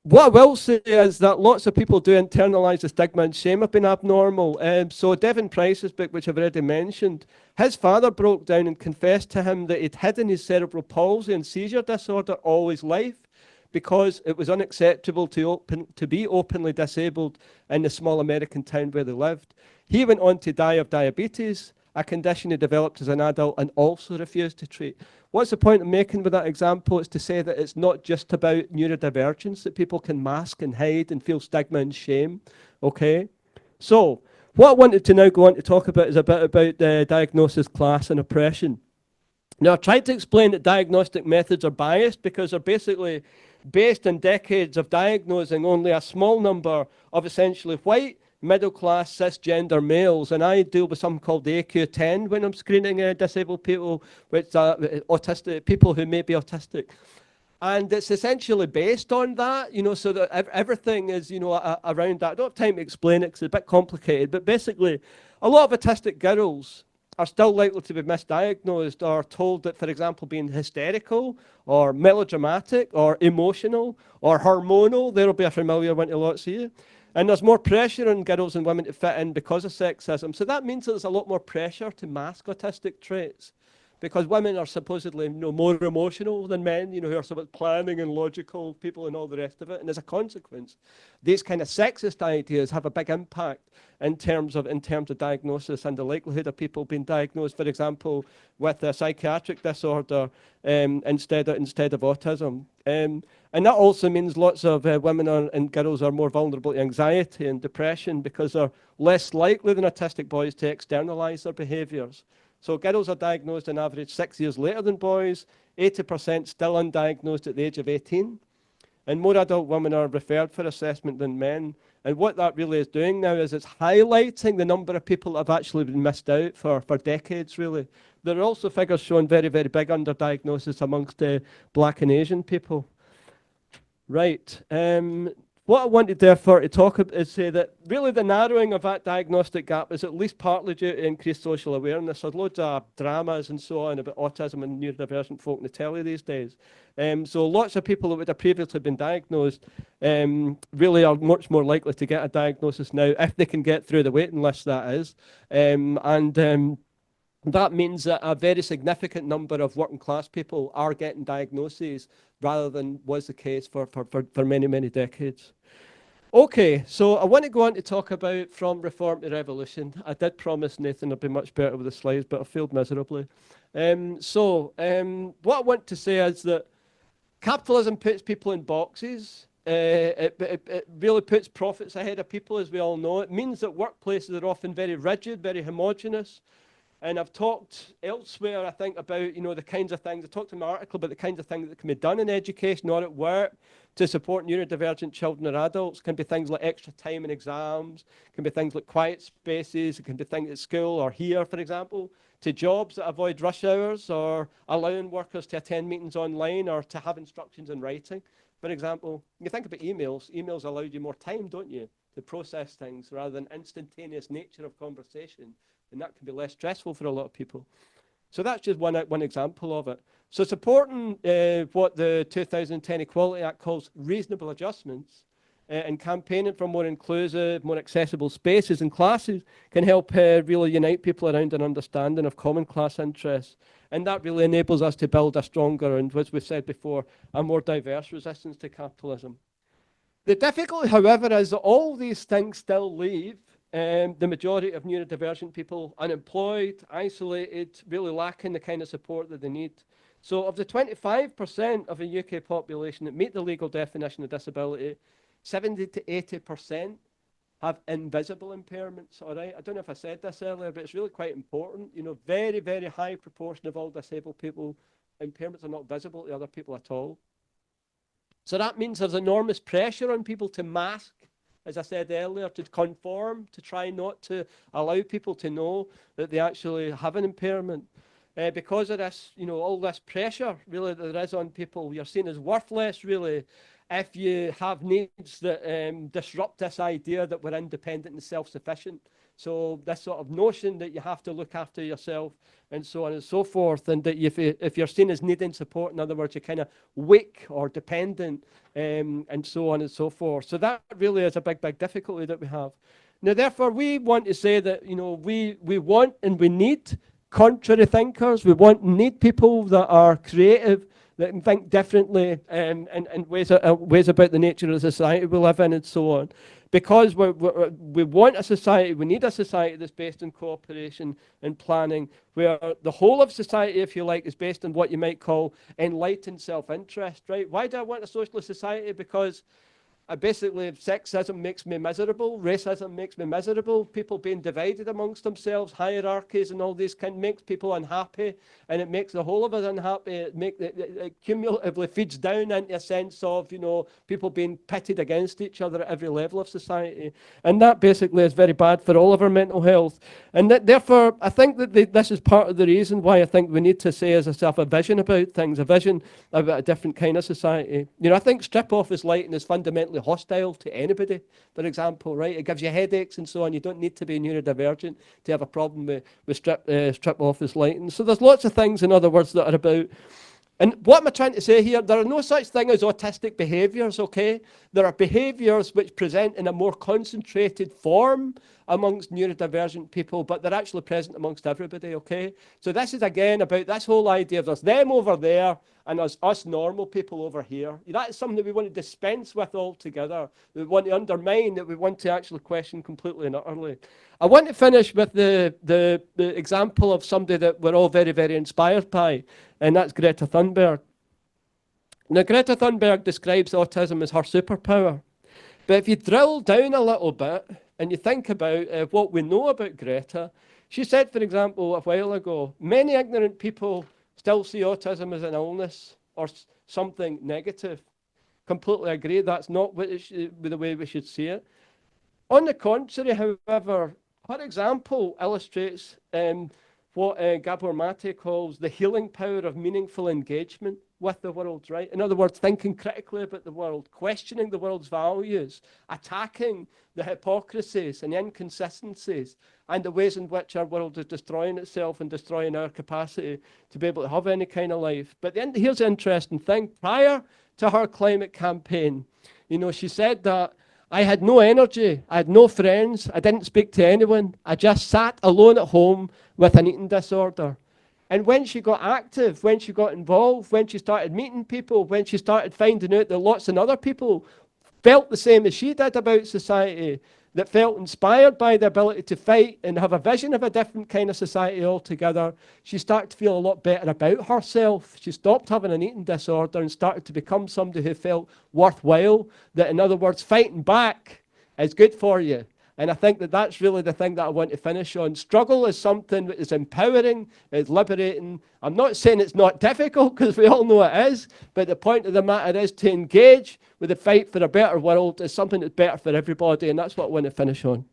What I will say is that lots of people do internalise the stigma and shame of being abnormal. So Devin Price's book, which I've already mentioned, his father broke down and confessed to him that he'd hidden his cerebral palsy and seizure disorder all his life, because it was unacceptable to be openly disabled in the small American town where they lived. He went on to die of diabetes, a condition he developed as an adult and also refused to treat. What's the point of making with that example? It's to say that it's not just about neurodivergence, that people can mask and hide and feel stigma and shame, okay? So, what I wanted to now go on to talk about is a bit about the diagnosis, class and oppression. Now, I tried to explain that diagnostic methods are biased because they're basically based on decades of diagnosing only a small number of essentially white, middle-class, cisgender males. And I deal with something called the AQ10 when I'm screening disabled people, which are autistic, people who may be autistic. And it's essentially based on that, you know, so that everything is, you know, around that. I don't have time to explain it because it's a bit complicated, but basically, a lot of autistic girls are still likely to be misdiagnosed or told that, for example, being hysterical or melodramatic or emotional or hormonal, there'll be a familiar one to lots of you. And there's more pressure on girls and women to fit in because of sexism. So that means that there's a lot more pressure to mask autistic traits, because women are supposedly, you know, more emotional than men, you know, who are sort of planning and logical people and all the rest of it. And as a consequence, these kind of sexist ideas have a big impact in terms of diagnosis and the likelihood of people being diagnosed, for example, with a psychiatric disorder instead of autism. And that also means lots of women and girls are more vulnerable to anxiety and depression because they're less likely than autistic boys to externalize their behaviors. So girls are diagnosed on average 6 years later than boys, 80% still undiagnosed at the age of 18. And more adult women are referred for assessment than men. And what that really is doing now is it's highlighting the number of people that have actually been missed out for decades, really. There are also figures showing very, very big underdiagnosis amongst Black and Asian people. Right. what I wanted therefore to talk about is say that really the narrowing of that diagnostic gap is at least partly due to increased social awareness. There's loads of dramas and so on about autism and neurodivergent folk in the telly these days. So lots of people that would have previously been diagnosed really are much more likely to get a diagnosis now if they can get through the waiting list, that is. That means that a very significant number of working class people are getting diagnoses rather than was the case for many, many decades. Okay, so I want to go on to talk about from reform to revolution. I did promise Nathan I'd be much better with the slides, but I failed miserably. What I want to say is that capitalism puts people in boxes. It really puts profits ahead of people, as we all know. It means that workplaces are often very rigid, very homogenous. And I've talked elsewhere, I think, about, the kinds of things, I talked in my article about the kinds of things that can be done in education or at work to support neurodivergent children or adults. It can be things like extra time in exams, it can be things like quiet spaces, it can be things at school or here, for example, to jobs that avoid rush hours or allowing workers to attend meetings online or to have instructions in writing. For example, you think about emails. Emails allow you more time, don't you, to process things rather than instantaneous nature of conversation. And that can be less stressful for a lot of people. So that's just one example of it. So supporting what the 2010 Equality Act calls reasonable adjustments and campaigning for more inclusive, more accessible spaces and classes can help really unite people around an understanding of common class interests. And that really enables us to build a stronger and, as we've said before, a more diverse resistance to capitalism. The difficulty, however, is that all these things still leave the majority of neurodivergent people unemployed, isolated, really lacking the kind of support that they need. So of the 25% of the UK population that meet the legal definition of disability, 70 to 80% have invisible impairments, all right? I don't know if I said this earlier, but it's really quite important. Very, very high proportion of all disabled people, impairments are not visible to other people at all. So that means there's enormous pressure on people to mask, as I said earlier, to conform, to try not to allow people to know that they actually have an impairment. Because of this, all this pressure really that there is on people, you're seen as worthless, really, if you have needs that disrupt this idea that we're independent and self-sufficient. So this sort of notion that you have to look after yourself and so on and so forth, and that if you're seen as needing support, in other words, you're kind of weak or dependent, and so on and so forth. So that really is a big, big difficulty that we have. Now, therefore, we want to say that, we want and we need contrary thinkers. We need people that are creative, that can think differently, and ways about the nature of the society we live in and so on. Because we want a society, we need a society that's based on cooperation and planning, where the whole of society, if you like, is based on what you might call enlightened self-interest, right? Why do I want a socialist society? Because basically, sexism makes me miserable, racism makes me miserable, people being divided amongst themselves, hierarchies and all these makes people unhappy, and it makes the whole of us unhappy. It cumulatively feeds down into a sense of, people being pitted against each other at every level of society. And that basically is very bad for all of our mental health. And therefore, I think that this is part of the reason why I think we need to say as ourselves a vision about things, a vision about a different kind of society. I think strip-off is light and is fundamentally hostile to anybody, for example, right? It gives you headaches and so on. You don't need to be neurodivergent to have a problem with strip office lighting. So there's lots of things, in other words, that are about. And what am I trying to say here? There are no such thing as autistic behaviours, okay? There are behaviours which present in a more concentrated form amongst neurodivergent people, but they're actually present amongst everybody, okay? So this is, again, about this whole idea of there's them over there and there's us normal people over here. That is something that we want to dispense with altogether, that we want to undermine, that we want to actually question completely and utterly. I want to finish with the example of somebody that we're all very, very inspired by, and that's Greta Thunberg. Now, Greta Thunberg describes autism as her superpower. But if you drill down a little bit and you think about what we know about Greta, she said, for example, a while ago, many ignorant people still see autism as an illness or something negative. Completely agree, that's not the way we should see it. On the contrary, however, her example illustrates what Gabor Mate calls the healing power of meaningful engagement. with the world, right? In other words, thinking critically about the world, questioning the world's values, attacking the hypocrisies and inconsistencies and the ways in which our world is destroying itself and destroying our capacity to be able to have any kind of life. But then here's the interesting thing. Prior to her climate campaign, you know, she said that I had no energy, I had no friends, I didn't speak to anyone, I just sat alone at home with an eating disorder. And when she got active, when she got involved, when she started meeting people, when she started finding out that lots of other people felt the same as she did about society, that felt inspired by the ability to fight and have a vision of a different kind of society altogether, she started to feel a lot better about herself. She stopped having an eating disorder and started to become somebody who felt worthwhile, that in other words, fighting back is good for you. And I think that that's really the thing that I want to finish on. Struggle is something that is empowering, it's liberating. I'm not saying it's not difficult, because we all know it is, but the point of the matter is to engage with the fight for a better world is something that's better for everybody, and that's what I want to finish on.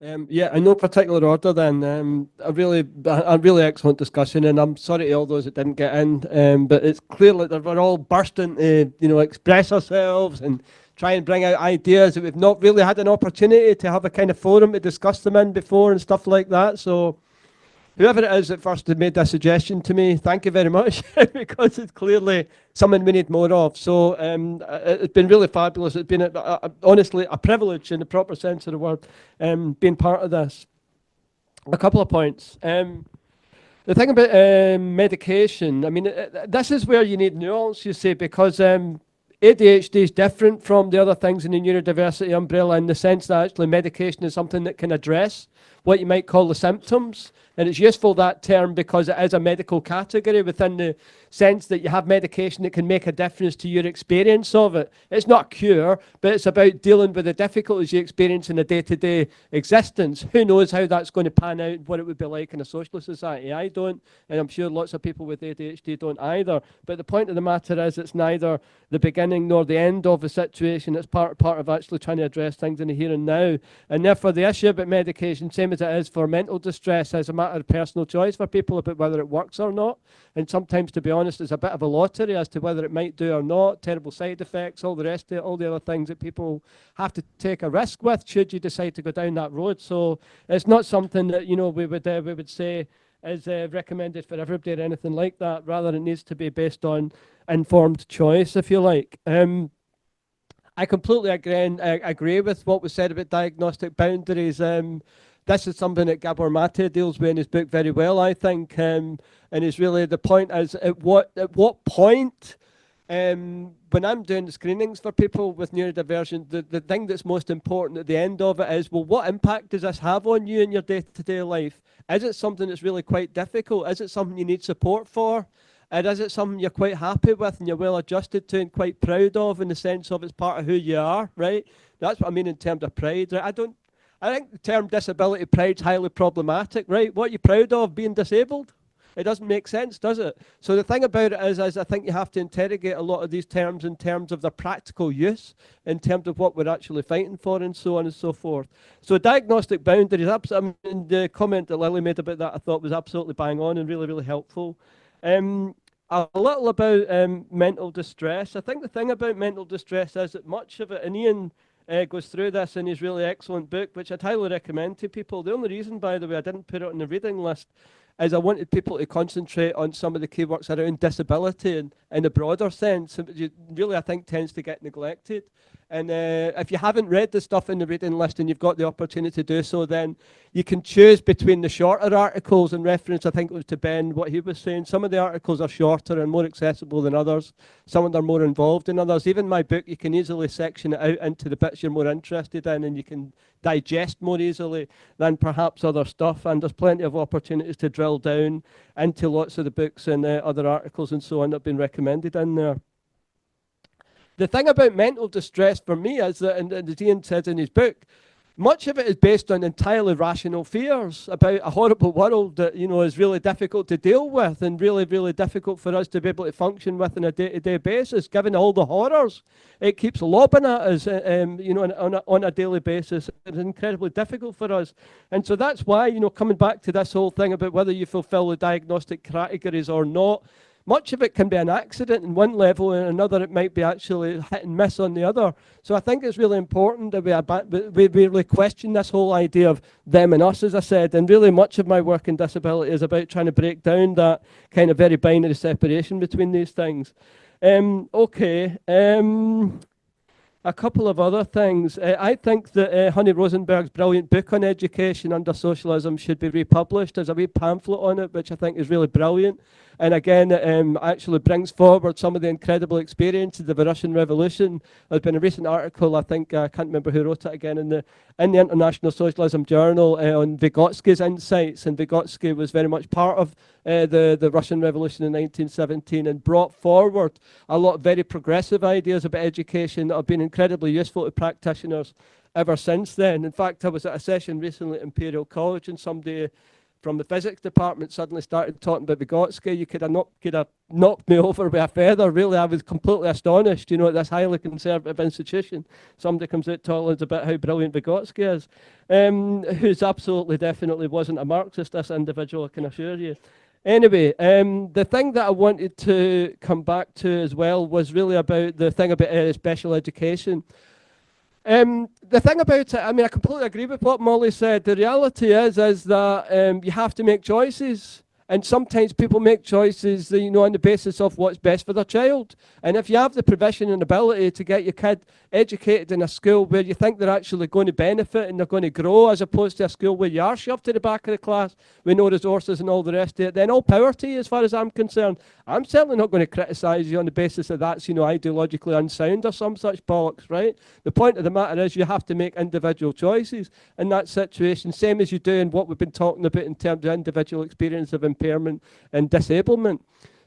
Yeah, in no particular order then. A really excellent discussion, and I'm sorry to all those that didn't get in, but it's clear that we're all bursting to, you know, express ourselves and try and bring out ideas that we've not really had an opportunity to have a kind of forum to discuss them in before and stuff like that. So whoever it is that first had made that suggestion to me, thank you very much, because it's clearly something we need more of. So it's been really fabulous. It's been, honestly, a privilege in the proper sense of the word, being part of this. A couple of points. The thing about medication, I mean, this is where you need nuance, you see, because ADHD is different from the other things in the neurodiversity umbrella in the sense that actually medication is something that can address what you might call the symptoms. And it's useful, that term, because it is a medical category within the sense that you have medication that can make a difference to your experience of it. It's not a cure, but it's about dealing with the difficulties you experience in a day-to-day existence. Who knows how that's going to pan out, what it would be like in a socialist society? I don't, and I'm sure lots of people with ADHD don't either. But the point of the matter is it's neither the beginning nor the end of a situation. It's part of actually trying to address things in the here and now. And therefore the issue about medication, same as it is for mental distress, is a matter of personal choice for people about whether it works or not. And sometimes, to be honest, it's a bit of a lottery as to whether it might do or not. Terrible side effects, all the rest of it, all the other things that people have to take a risk with should you decide to go down that road. So it's not something that, you know, we would say is recommended for everybody or anything like that. Rather, it needs to be based on informed choice, if you like. I completely agree with what was said about diagnostic boundaries. This is something that Gabor Mate deals with in his book very well, I think. And is really the point is at what point, when I'm doing the screenings for people with neurodiversion, the thing that's most important at the end of it is, well, what impact does this have on you in your day-to-day life? Is it something that's really quite difficult? Is it something you need support for? And is it something you're quite happy with and you're well adjusted to and quite proud of, in the sense of it's part of who you are, right? That's what I mean in terms of pride, right? I think the term disability pride is highly problematic, right? What are you proud of, being disabled? It doesn't make sense, does it? So the thing about it is I think you have to interrogate a lot of these terms in terms of their practical use, in terms of what we're actually fighting for, and so on and so forth. So diagnostic boundaries, I mean, the comment that Lily made about that I thought was absolutely bang on and really, really helpful. A little about mental distress. I think the thing about mental distress is that much of it, and Ian goes through this in his really excellent book, which I'd highly recommend to people. The only reason, by the way, I didn't put it on the reading list is I wanted people to concentrate on some of the key works around disability and in a broader sense, which really I think tends to get neglected. And if you haven't read the stuff in the reading list and you've got the opportunity to do so, then you can choose between the shorter articles. In reference, I think it was to Ben, what he was saying. Some of the articles are shorter and more accessible than others. Some of them are more involved than others. Even my book, you can easily section it out into the bits you're more interested in, and you can digest more easily than perhaps other stuff. And there's plenty of opportunities to drill down into lots of the books and other articles and so on that have been recommended in there. The thing about mental distress for me is that, and as Ian said in his book, much of it is based on entirely rational fears about a horrible world that, you know, is really difficult to deal with and really, really difficult for us to be able to function with on a day-to-day basis, given all the horrors it keeps lobbing at us, you know, on a daily basis. It's incredibly difficult for us. And so that's why, you know, coming back to this whole thing about whether you fulfill the diagnostic categories or not, much of it can be an accident in one level, and another it might be actually hit and miss on the other. So I think it's really important that we really question this whole idea of them and us, as I said, and really much of my work in disability is about trying to break down that kind of very binary separation between these things. A couple of other things. I think that Honey Rosenberg's brilliant book on education under socialism should be republished. There's a wee pamphlet on it, which I think is really brilliant. And again, it actually brings forward some of the incredible experiences of the Russian Revolution. There's been a recent article, I think, I can't remember who wrote it again, in the International Socialism Journal on Vygotsky's insights. And Vygotsky was very much part of the Russian Revolution in 1917 and brought forward a lot of very progressive ideas about education that have been incredibly useful to practitioners ever since then. In fact, I was at a session recently at Imperial College and somebody from the physics department suddenly started talking about Vygotsky. You could have knocked me over with a feather. Really, I was completely astonished, you know, at this highly conservative institution. Somebody comes out telling us about how brilliant Vygotsky is, who's absolutely definitely wasn't a Marxist, this individual, I can assure you. Anyway, the thing that I wanted to come back to as well was really about the thing about special education. The thing about it, I mean, I completely agree with what Molly said. The reality is that you have to make choices. And sometimes people make choices, you know, on the basis of what's best for their child. And if you have the provision and ability to get your kid educated in a school where you think they're actually going to benefit and they're going to grow, as opposed to a school where you are shoved to the back of the class with no resources and all the rest of it, then all power to you as far as I'm concerned. I'm certainly not going to criticise you on the basis that that's, you know, ideologically unsound or some such bollocks, right? The point of the matter is you have to make individual choices in that situation, same as you do in what we've been talking about in terms of individual experience of impairment and disablement.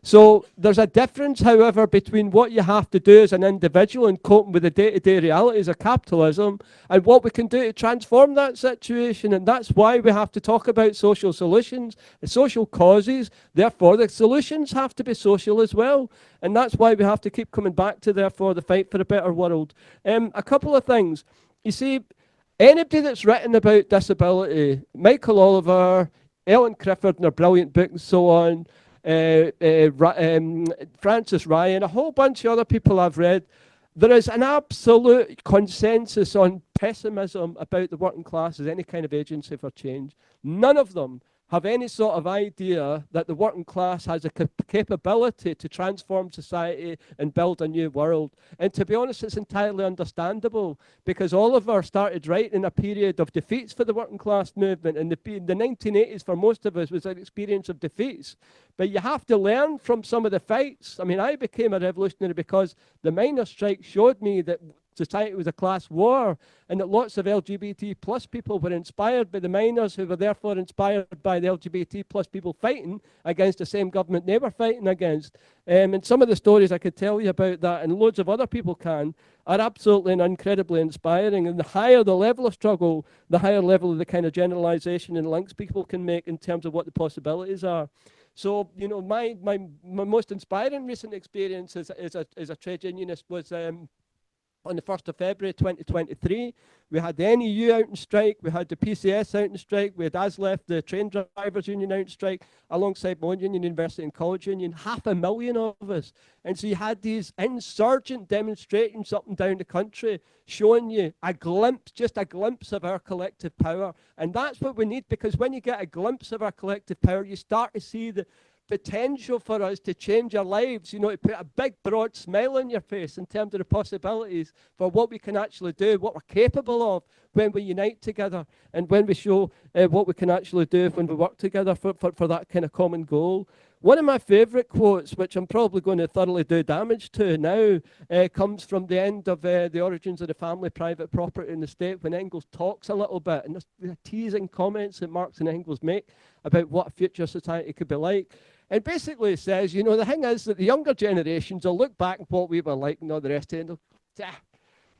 So there's a difference, however, between what you have to do as an individual in coping with the day-to-day realities of capitalism and what we can do to transform that situation. And that's why we have to talk about social solutions, social causes. Therefore, the solutions have to be social as well. And that's why we have to keep coming back to, therefore, the fight for a better world. A couple of things. You see, anybody that's written about disability, Michael Oliver, Ellen Clifford in her brilliant book and so on, Francis Ryan, a whole bunch of other people I've read, there is an absolute consensus on pessimism about the working class as any kind of agency for change. None of them have any sort of idea that the working class has a capability to transform society and build a new world. And to be honest, it's entirely understandable, because Oliver started right in a period of defeats for the working class movement, and the 1980s for most of us was an experience of defeats. But you have to learn from some of the fights. I mean, I became a revolutionary because the miners' strike showed me that society was a class war, and that lots of LGBT plus people were inspired by the miners, who were therefore inspired by the LGBT plus people fighting against the same government they were fighting against. And some of the stories I could tell you about that, and loads of other people can, are absolutely and incredibly inspiring. And the higher the level of struggle, the higher level of the kind of generalization and links people can make in terms of what the possibilities are. So, you know, my most inspiring recent experience as a trade unionist was on the 1st of February 2023, we had the NEU out in strike, we had the PCS out in strike, we had ASLEF, the train drivers union out in strike, alongside my own union, University and College Union, 500,000 of us. And so you had these insurgent demonstrations up and down the country showing you a glimpse, just a glimpse of our collective power. And that's what we need, because when you get a glimpse of our collective power, you start to see the potential for us to change our lives, you know, to put a big broad smile on your face in terms of the possibilities for what we can actually do, what we're capable of when we unite together, and when we show what we can actually do when we work together for that kind of common goal. One of my favourite quotes, which I'm probably going to thoroughly do damage to now, comes from the end of The Origins of the Family, Private Property in the State, when Engels talks a little bit, and there's teasing comments that Marx and Engels make about what a future society could be like. And basically it says, you know, the thing is that the younger generations will look back at what we were like and all the rest of it, and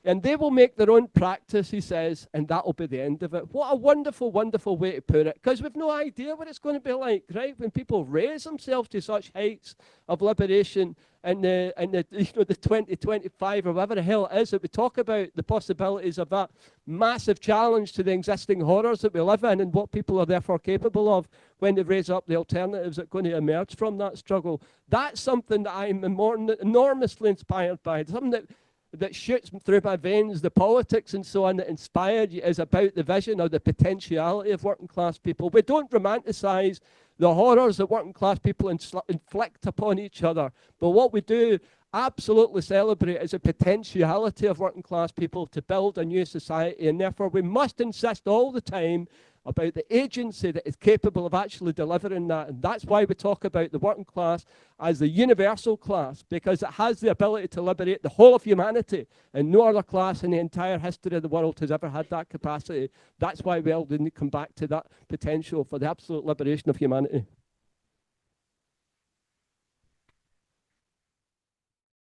And they will make their own practice, he says, and that'll be the end of it. What a wonderful, wonderful way to put it, because we've no idea what it's going to be like, right? When people raise themselves to such heights of liberation in the 2025 or whatever the hell it is that we talk about, the possibilities of that massive challenge to the existing horrors that we live in and what people are therefore capable of when they raise up the alternatives that are going to emerge from that struggle. That's something that I'm enormously inspired by, something that shoots through my veins, the politics and so on that inspired you is about the vision or the potentiality of working class people. We don't romanticize the horrors that working class people inflict upon each other, but what we do absolutely celebrate is the potentiality of working class people to build a new society, and therefore we must insist all the time about the agency that is capable of actually delivering that. And that's why we talk about the working class as the universal class, because it has the ability to liberate the whole of humanity, and no other class in the entire history of the world has ever had that capacity. That's why we all need to come back to that potential for the absolute liberation of humanity.